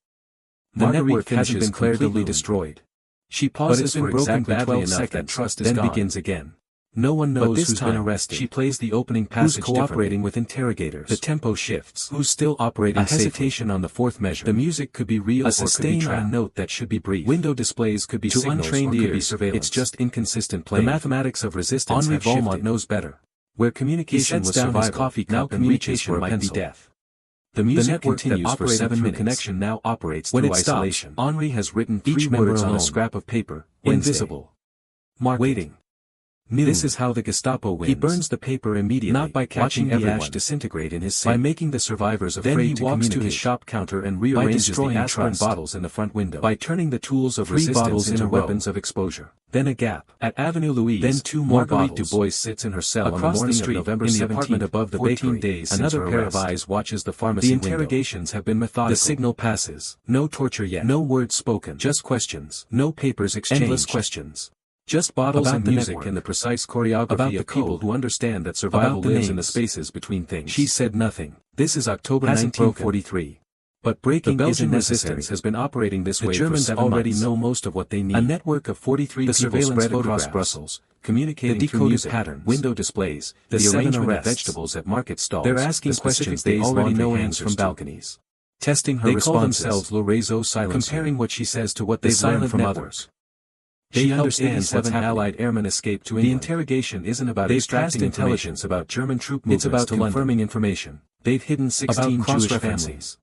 The network hasn't been completely destroyed. She pauses for exactly 12 seconds, that trust is then begins again. No one knows who's been arrested. She plays the opening passage who's cooperating with interrogators. The tempo shifts. Who's still operating a hesitation on the fourth measure. The music could be real or could be trapped. A note that should be brief. Window displays could be to signals untrained ears. Could be surveillance. It's just inconsistent playing. The mathematics of resistance Henri Valmont knows better. Where communication was survival, coffee now communication might be death. The music continues for 7 minutes. Connection now operates through isolation. Henri has written 3 words on a scrap of paper. Invisible. Waiting. This is how the Gestapo wins. He burns the paper immediately, not by catching the ash disintegrate in his sink, by making the survivors afraid to communicate. Then he walks to his shop counter and rearranges the aspirin bottles in the front window, by turning the tools of resistance into weapons of exposure. Then a gap. At Avenue Louise, then two more Marguerite Dubois sits in her cell across on the morning of November 17th, above the bakery. Days another pair of eyes watches the pharmacy window. The interrogations have been methodical. The signal passes. No torture yet. No words spoken. Just questions. No papers exchanged. Endless questions. Just bottles and music and the precise choreography of people who understand that survival lives in the spaces between things. She said nothing. This is October 1943. But breaking Belgian resistance has been operating this way for 7 months. The Germans already know most of what they need. A network of 43 people spread across Brussels, communicating through music patterns, window displays, the arrangement of vegetables at market stalls. They're asking questions they already know answers from balconies. Testing her responses. They call themselves Le Réseau Silencieux, comparing what she says to what they've learned from others. She understands what's happening. Allied airmen escaped to England. The interrogation isn't about extracting intelligence about German troop movements. It's about confirming information. They've hidden 16 Jewish families.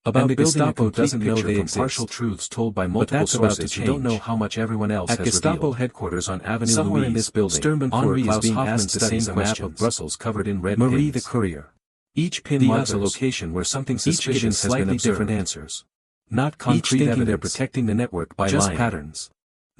About the Gestapo doesn't know they exist. Partial truths told by multiple sources who don't know how much everyone else has revealed. At Gestapo headquarters on Avenue Somewhere Louise, in this building, Sturmbannführer Klaus Hoffman studies a map of Brussels covered in red Marie pins. The courier. Each pin marks a location where something suspicious has been observed. Different answers. Not concrete evidence. They're protecting the network by just patterns.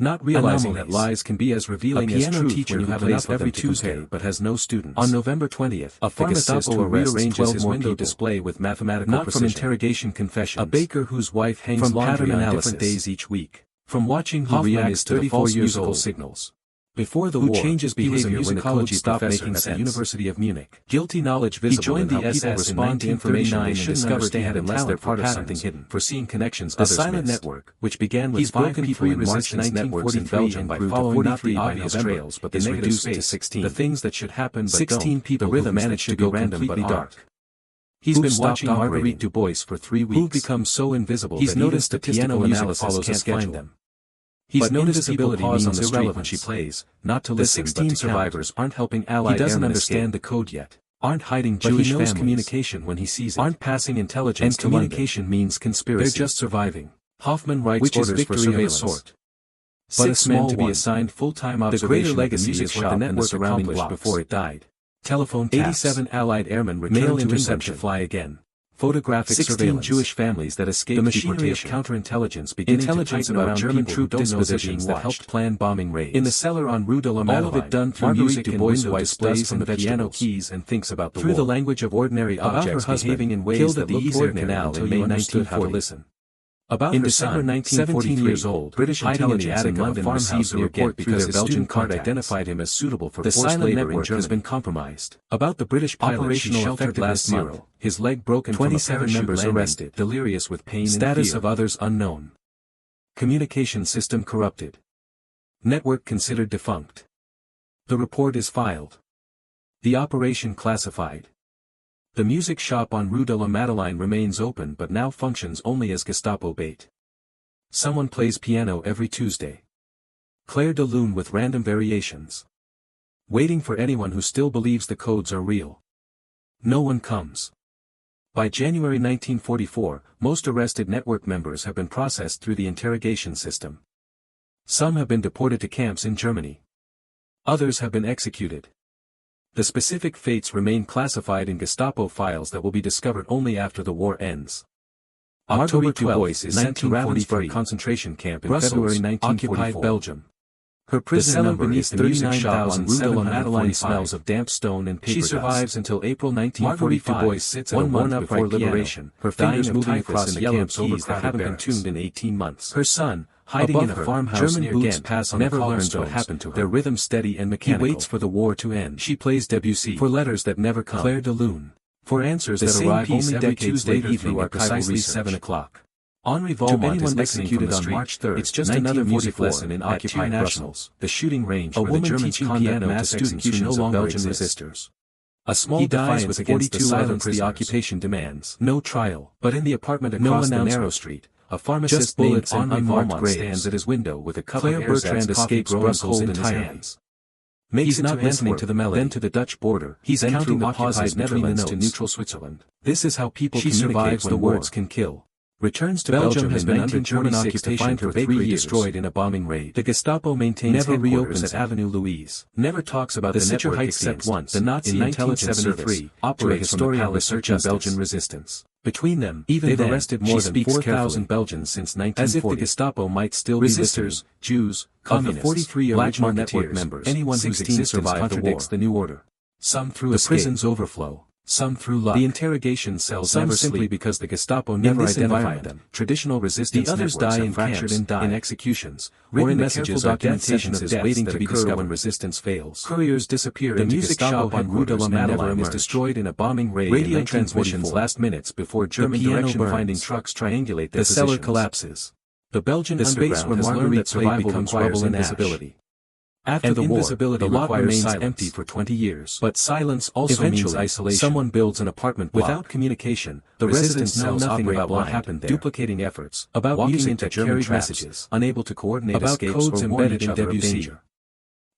Not realizing that lies can be as revealing as truth when you have enough every Tuesday but has no students. On November 20th, a pharmacist who rearranges his window display with mathematical precision. Not from interrogation confessions. A baker whose wife hangs laundry on different days each week. From watching who reacts to the false musical signals. Before the war, changes behavior when the college stopped making sense. At the University of Munich. Guilty knowledge visible. He joined the SS respond to information they shouldn't understand unless they're part of something hidden. Foreseeing connections others missed. The silent network, which began with 5 people in resistance networks in Belgium by following not the obvious trails but is reduced to 16. The things that should happen but 16 people. The rhythm managed to go random but dark. He's been watching Marguerite Dubois for 3 weeks. Who've become so invisible he's noticed the piano analysis can't find them. He's noticed his ability means irrelevant when she plays, not to listen but to count. The 16 survivors aren't helping Allied airmen. He doesn't understand the code yet. Aren't hiding Jewish families. Communication when he sees it. Aren't passing intelligence to communication means conspiracy. They're just surviving. Hoffman writes orders for surveillance. But a small to be assigned full-time observation. The greater legacy is what the network accomplished before it died. Telephone taps. 87 Allied airmen returned to England to fly again. Photographic 16 Jewish families that escaped the machinery of counterintelligence beginning intelligence to about German troop dispositions that helped plan bombing raids. In the cellar on Rue de la Madeleine, all of it done through music and window displays from the piano keys and thinks about the war. Through the language of ordinary objects behaving in ways that looked ordinary until you understood how to listen. About in December 1943, years old, British intelligence in the attic of a farmhouse report because their Belgian card identified him as suitable for forced labor in Germany has been compromised. About the British pilot she sheltered last month, his leg broken 27 members arrested, delirious with pain and status of others unknown. Communication system corrupted. Network considered defunct. The report is filed. The operation classified. The music shop on Rue de la Madeleine remains open but now functions only as Gestapo bait. Someone plays piano every Tuesday. Clair de Lune with random variations. Waiting for anyone who still believes the codes are real. No one comes. By January 1944, most arrested network members have been processed through the interrogation system. Some have been deported to camps in Germany. Others have been executed. The specific fates remain classified in Gestapo files that will be discovered only after the war ends. October 12 is sent to Ravensbrück concentration camp in February 1944. Occupied Belgium. Her prison number beneath the music shop on Rue de la Madeleine smells of damp stone and paper. She survives until April 1945. Marguerite Dubois sits at 1 month before liberation, her fingers moving across the yellow keys that haven't been tuned in 18 months. Her son, hiding in a farmhouse near Ghent, pass on never learns what happened to her. Their rhythm steady and mechanical. He waits for the war to end. She plays Debussy for letters that never come. Clair de Lune for answers that arrive only decades later through our precisely 7 o'clock. Henri Valmont is executed on March 3rd. It's just another music lesson in occupied Brussels, the shooting range where the Germans conduct mass executions of Belgian resistors. A small defiance with 42 silence the occupation demands. No trial, but in the apartment across the narrow street, a pharmacist named Henri Valmont stands at his window with a cup of Bertrand escapes Brussels in his hands. He's not listening to the melody, then to the Dutch border. He's counting the pauses between the notes to neutral Switzerland. This is how people communicate when words can kill. Returns to Belgium has been under German occupation for 3 years. Destroyed in a bombing raid. The Gestapo maintains headquarters at Avenue Louise. Never talks about the network set once. The Nazi intelligence service operates from the research in Belgian resistance. Between them, they've arrested more than 4,000 Belgians since 1940. As if the Gestapo might still be resistors, Jews, communists, 43 original network members. Anyone whose existence contradicts the new order. Some through the prison's overflow. Some through luck. The interrogation cells never simply because the Gestapo never identified them. Traditional resistance networks die fractured and die in executions, or in messages or documentation of deaths waiting to be discovered when resistance fails. Couriers disappear. The music shop on Rue de la Madeleine is destroyed in a bombing raid. Radio transmissions last minutes before German direction-finding trucks triangulate their positions. The cellar collapses. The Belgian underground has learned that survival requires invisibility. After the war, the lot remains empty for 20 years. But silence also means isolation. Someone builds an apartment block. Without communication, the residents know nothing about what happened there. Duplicating efforts, about music that carried messages, unable to coordinate about codes embedded in Debussy.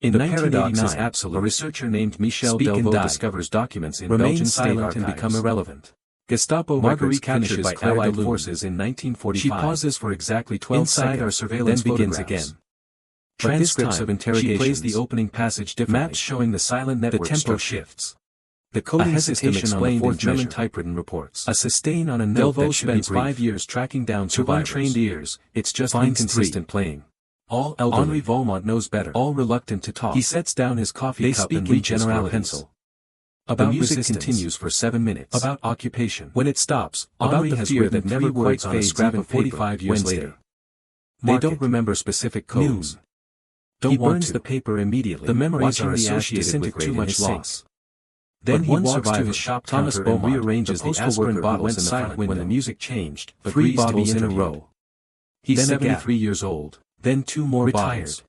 In 1989, a researcher named Michel Delvaux discovers documents in Belgian state archives and become irrelevant. Gestapo Marguerite captured by Allied forces in 1945. She pauses for exactly 12 seconds, our surveillance then begins again. Transcripts of interrogations. She plays the opening passage differently. Maps showing the silent network. The tempo shifts. The coding system explained in German typewritten reports. A sustain on a note that spends 5 years tracking down to untrained ears. It's just inconsistent playing. All elderly. Henri Valmont knows better. All reluctant to talk. He sets down his coffee cup and reaches for a pencil. About music continues for 7 minutes. About occupation. When it stops, Henri has fear that never quite fades even 45 years later. They don't remember specific codes. He burns the paper immediately. The memories are associated with too much loss. Then he walks to his shop. Thomas Beaumont rearranges the aspirin bottles in the silent when the music changed. 3 bottles in a row. He's 73 years old. Then 2 more retired.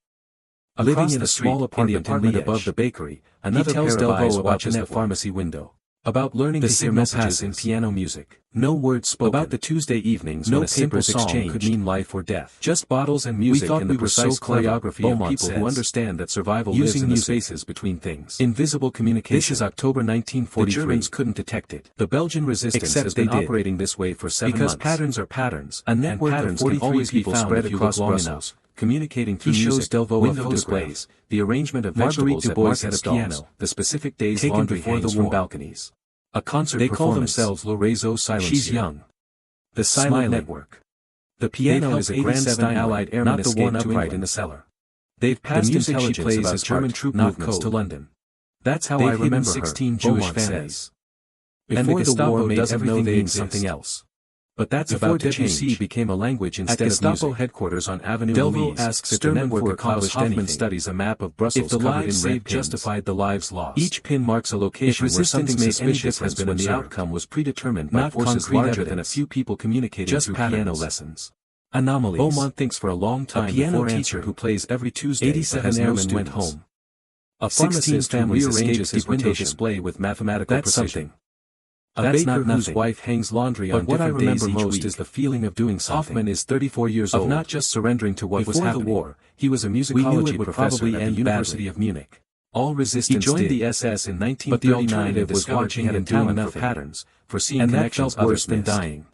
Living in a small apartment above the bakery, another pair of eyes watches the pharmacy window. About learning to hear messages in piano music. No words spoken. About the Tuesday evenings when a simple song could mean life or death. Just bottles and music and the precise choreography of people who understand that survival lives in the spaces between things. Invisible communication. This is October 1943. The Germans couldn't detect it. The Belgian resistance has been operating this way for 7 months. Because patterns are patterns. A network of 43 people spread across Brussels. Communicating through music, window displays, the arrangement of Marguerite Dubois at a piano, the specific days taken before the war balconies. A concert they call themselves Le Réseau Silencieux. She's young. The Silent Network. The piano is a grand Steinway, Allied airmen not the one upright in the cellar. They've passed the music she plays as German troop movements to London. That's how I remember 16 Jewish families. Before the war made everything mean something else. But that's about to change. Debussy became a language instead of music. At Gestapo headquarters on Avenue Louise, asks if the network Klaus Hoffman studies a map of Brussels covered in red justified the lives lost. Each pin marks a location where something suspicious has been when the outcome was predetermined by forces larger than a few people communicating through piano lessons. Anomalies. Beaumont thinks for a long time. A piano teacher who plays every Tuesday. 87 airmen went home. A pharmacist who rearranges his window display with mathematical precision. A baker whose wife hangs laundry on different days each week. But what I remember most is the feeling of doing something. Hoffman is 34 years old. Of not just surrendering to what was happening. Before the war, he was a musicology professor at the University of Munich. All resistance he joined the SS in 1939 and was watching and doing enough patterns, foreseeing connections worse than dying.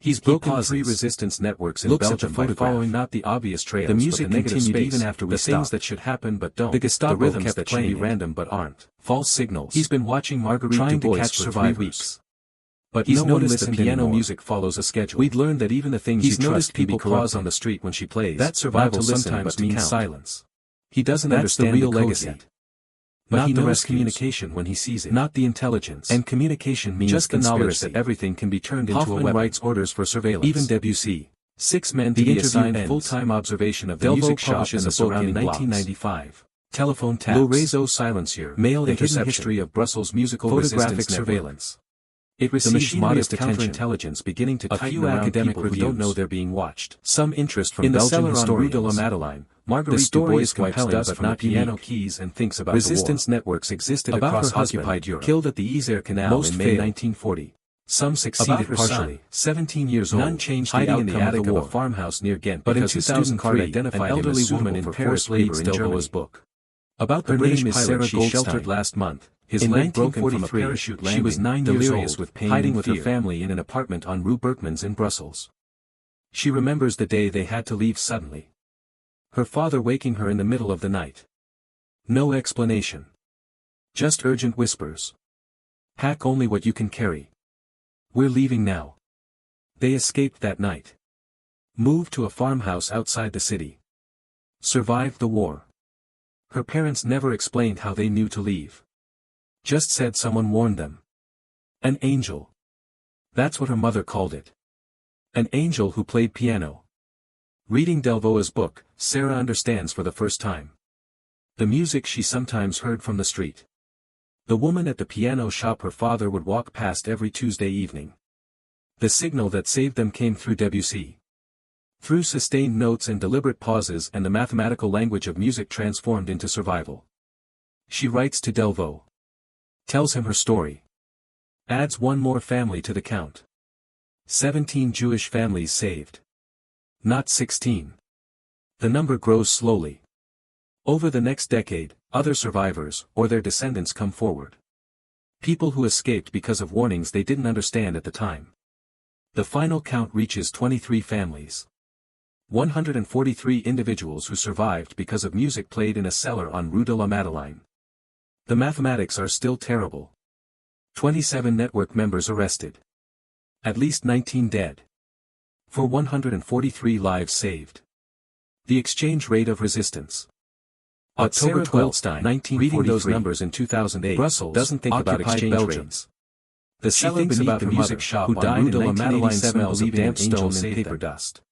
He's broken 3 resistance networks in Belgium by following not the obvious trails, the music continued even after we stopped. Things that should happen but don't. The Gestapo rhythms that should be random but aren't. False signals. He's been watching Marguerite Dubois for 3 weeks. But he's noticed the piano music follows a schedule. We'd learned that even the things you trust people pause on the street when she plays. That survival sometimes means silence. He doesn't understand the real legacy. But he knows communication when he sees it. Not the intelligence. And communication means just the knowledge that everything can be turned into a weapon. Writes orders for surveillance. Even Debussy. 6 men to be assigned full-time observation of the music shop in the surrounding 1995. Telephone taps. Le Réseau Silencieux. Mail the hidden history of Brussels musical photographic surveillance. It receives modest counterintelligence beginning to tighten around people who don't know they're being watched. Some interest from Belgian historians. In the cellar on Rue de la Madeleine, Marguerite Dubois wipes dust from the piano keys and thinks about resistance the war. Networks existed across occupied Europe. Killed at the Isère Canal in May 1940. Some succeeded partially. 17 years old, none changed hiding in the attic of a farmhouse near Ghent. But in 2003, an elderly woman in Paris reads Delvaux's book. About the British pilot she sheltered last month. His leg broken from a parachute landing, she was 9 years old, with pain hiding with her family in an apartment on Rue Berkmans in Brussels. She remembers the day they had to leave suddenly. Her father waking her in the middle of the night. No explanation. Just urgent whispers. Pack only what you can carry. We're leaving now. They escaped that night. Moved to a farmhouse outside the city. Survived the war. Her parents never explained how they knew to leave. Just said someone warned them. An angel. That's what her mother called it. An angel who played piano. Reading Delvau's book, Sarah understands for the first time. The music she sometimes heard from the street. The woman at the piano shop her father would walk past every Tuesday evening. The signal that saved them came through Debussy. Through sustained notes and deliberate pauses and the mathematical language of music transformed into survival. She writes to Delvaux. Tells him her story. Adds one more family to the count. 17 Jewish families saved. Not 16. The number grows slowly. Over the next decade, other survivors, or their descendants come forward. People who escaped because of warnings they didn't understand at the time. The final count reaches 23 families. 143 individuals who survived because of music played in a cellar on Rue de la Madeleine. The mathematics are still terrible. 27 network members arrested. At least 19 dead. For 143 lives saved. The exchange rate of resistance. October 12, 1943. Reading those numbers in 2008, Brussels doesn't think about exchange rates. The cellar beneath the music shop who died in 1987 smells of damp stone and paper dust.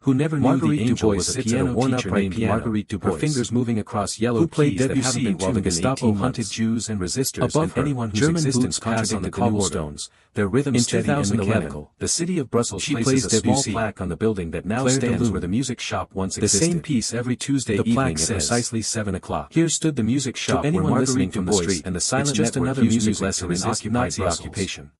Who never knew the angel was a piano teacher named Marguerite Dubois, her fingers moving across yellow keys that haven't been while the Gestapo hunted Jews and resistors and anyone whose existence contradicted the cobblestones, their rhythm steady and mechanical. The city of Brussels places a small plaque on the building that now stands where the music shop once existed. The same piece every Tuesday evening at precisely 7 o'clock. Here stood the music shop where Marguerite from the street and the silent just another music lesson in occupied the occupation.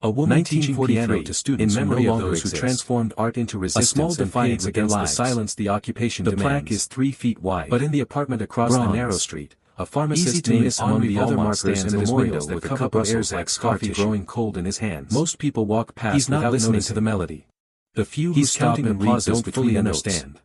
A woman teaching piano to students in memory of those who transformed art into resistance, a small defiance against the silence the occupation demands. The plaque is 3 feet wide, but in the apartment across the narrow street, a pharmacist named Henri Valmont stands in his window with a cup of Airzak's coffee growing cold in his hands. Most people walk past without listening to the melody. The few who stop and read don't fully understand.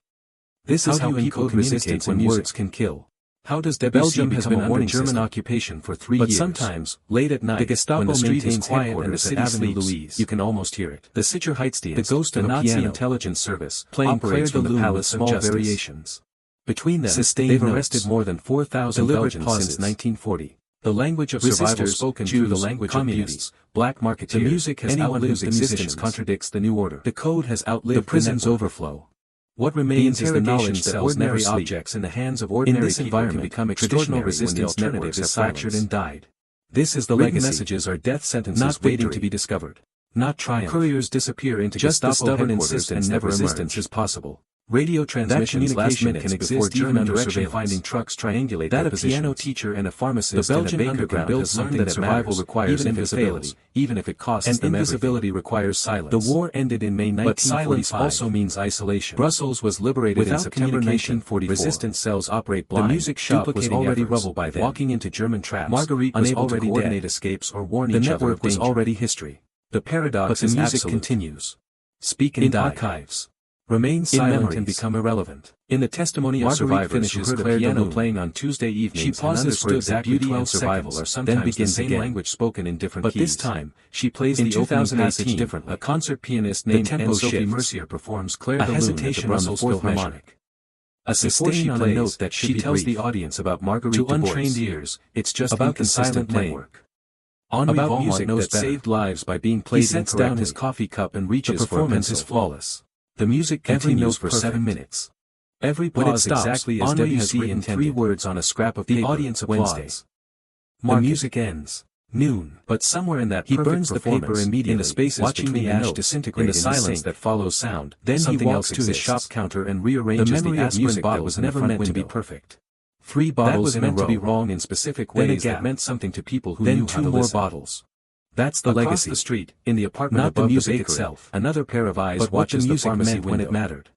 This is how people communicate when words can kill. How does Belgium has been under German occupation for 3 years? But sometimes, late at night, the Gestapo when the street is quiet and the city sleeps, you can almost hear it. The Sicherheitsdienst, the ghost of the Nazi intelligence service, operates from the Palace of Justice. Variations. Between them, they've arrested more than 4,000 Belgians since 1940. The language of survival spoken through the language of beauties, black marketeers. The music has outlived the musicians, contradicts the new order. The code has outlived the prison's overflow. What remains is the knowledge that ordinary objects in the hands of ordinary people can become extraordinary when the alternative is fractured and died. This is the legacy. Messages are death sentences not waiting to be discovered. Not triumph. Couriers disappear into just Gestapo stubborn insistence never resistance is possible. Radio transmissions last minute can exist even under surveillance. Finding trucks triangulate that a piano teacher and a pharmacist the Belgian underground build something that survival requires invisibility, even if it costs them everything. Invisibility requires silence. The war ended in May 1945. But silence also means isolation. Brussels was liberated in September 1944. Resistance cells operate blind. The music shop was already rubble by then. Walking into German traps. Marguerite was unable to coordinate escapes or warn each other. The network was already history. The paradox is absolute. But the music continues. Speak and die. Archives. Remain silent and become irrelevant. In the testimony of survivors who heard a piano playing on Tuesday evenings, she pauses for exactly 12 seconds, or sometimes then begins the same language spoken in different keys. But this time, she plays the opening passage differently. A concert pianist named Sophie Mercier performs Clair de Lune at the Brussels Philharmonic. A sustain on a note that she tells the audience about Marguerite Dubois. To untrained ears, it's just about the silent network. Henri Valmont knows that saved lives by being played incorrectly. He sets down his coffee cup and reaches for a pencil. The performance is flawless. The music continues for 7 minutes. Every pause exactly as Debussy in 3 words on a scrap of paper. The audience applauds. The music ends. Noon. But somewhere in that he burns the paper immediately in the spaces watching the ash disintegrate in the silence that follows sound. Then he walks to his shop counter and rearranges the aspirin bottle was never meant to be perfect. 3 bottles in a row. That was meant to be wrong in specific ways that meant something to people who knew how to listen. Then 2 more bottles. That's the legacy. Across the street, in the apartment not above the music itself, another pair of eyes watches the pharmacy when it mattered.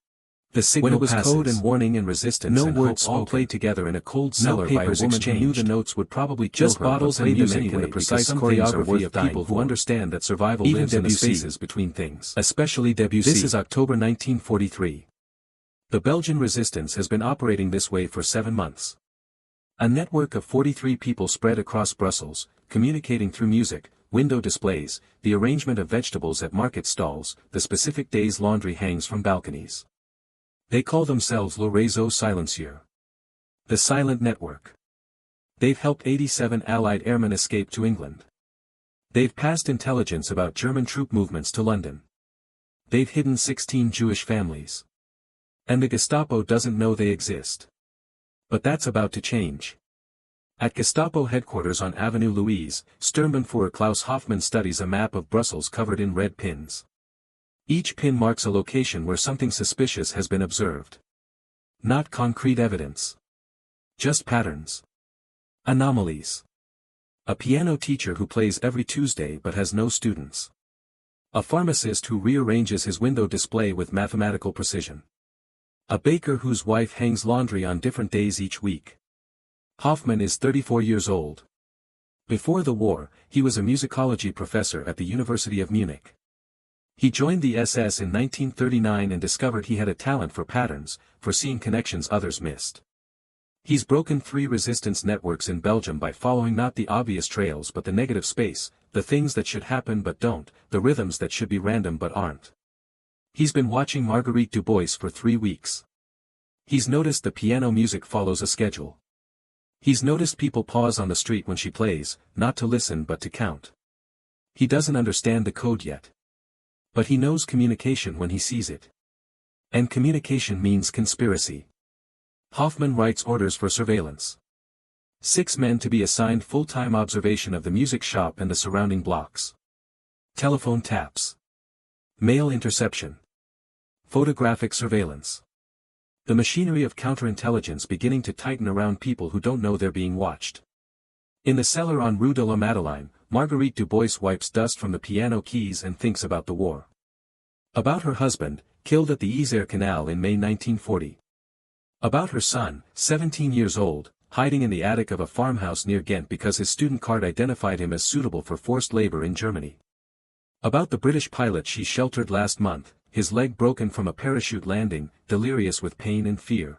The signal was code and warning and resistance. No words all played together in a cold cellar by a woman who knew the notes would probably kill just her, bottles and music anyway, and the precise choreography of people who understand that survival lives in the spaces between things. Especially Debussy. This is October 1943. The Belgian resistance has been operating this way for 7 months. A network of 43 people spread across Brussels, communicating through music, window displays, the arrangement of vegetables at market stalls, the specific days laundry hangs from balconies. They call themselves Le Réseau Silencieux. The Silent Network. They've helped 87 Allied airmen escape to England. They've passed intelligence about German troop movements to London. They've hidden 16 Jewish families. And the Gestapo doesn't know they exist. But that's about to change. At Gestapo headquarters on Avenue Louise, Sturmbannführer Klaus Hoffman studies a map of Brussels covered in red pins. Each pin marks a location where something suspicious has been observed. Not concrete evidence. Just patterns. Anomalies. A piano teacher who plays every Tuesday but has no students. A pharmacist who rearranges his window display with mathematical precision. A baker whose wife hangs laundry on different days each week. Hoffman is 34 years old. Before the war, he was a musicology professor at the University of Munich. He joined the SS in 1939 and discovered he had a talent for patterns, for seeing connections others missed. He's broken 3 resistance networks in Belgium by following not the obvious trails but the negative space, the things that should happen but don't, the rhythms that should be random but aren't. He's been watching Marguerite Dubois for 3 weeks. He's noticed the piano music follows a schedule. He's noticed people pause on the street when she plays, not to listen but to count. He doesn't understand the code yet. But he knows communication when he sees it. And communication means conspiracy. Hoffman writes orders for surveillance. 6 men to be assigned full-time observation of the music shop and the surrounding blocks. Telephone taps. Mail interception. Photographic surveillance. The machinery of counterintelligence beginning to tighten around people who don't know they're being watched. In the cellar on Rue de la Madeleine, Marguerite Dubois wipes dust from the piano keys and thinks about the war. About her husband, killed at the Isère Canal in May 1940. About her son, 17 years old, hiding in the attic of a farmhouse near Ghent because his student card identified him as suitable for forced labor in Germany. About the British pilot she sheltered last month, his leg broken from a parachute landing, delirious with pain and fear.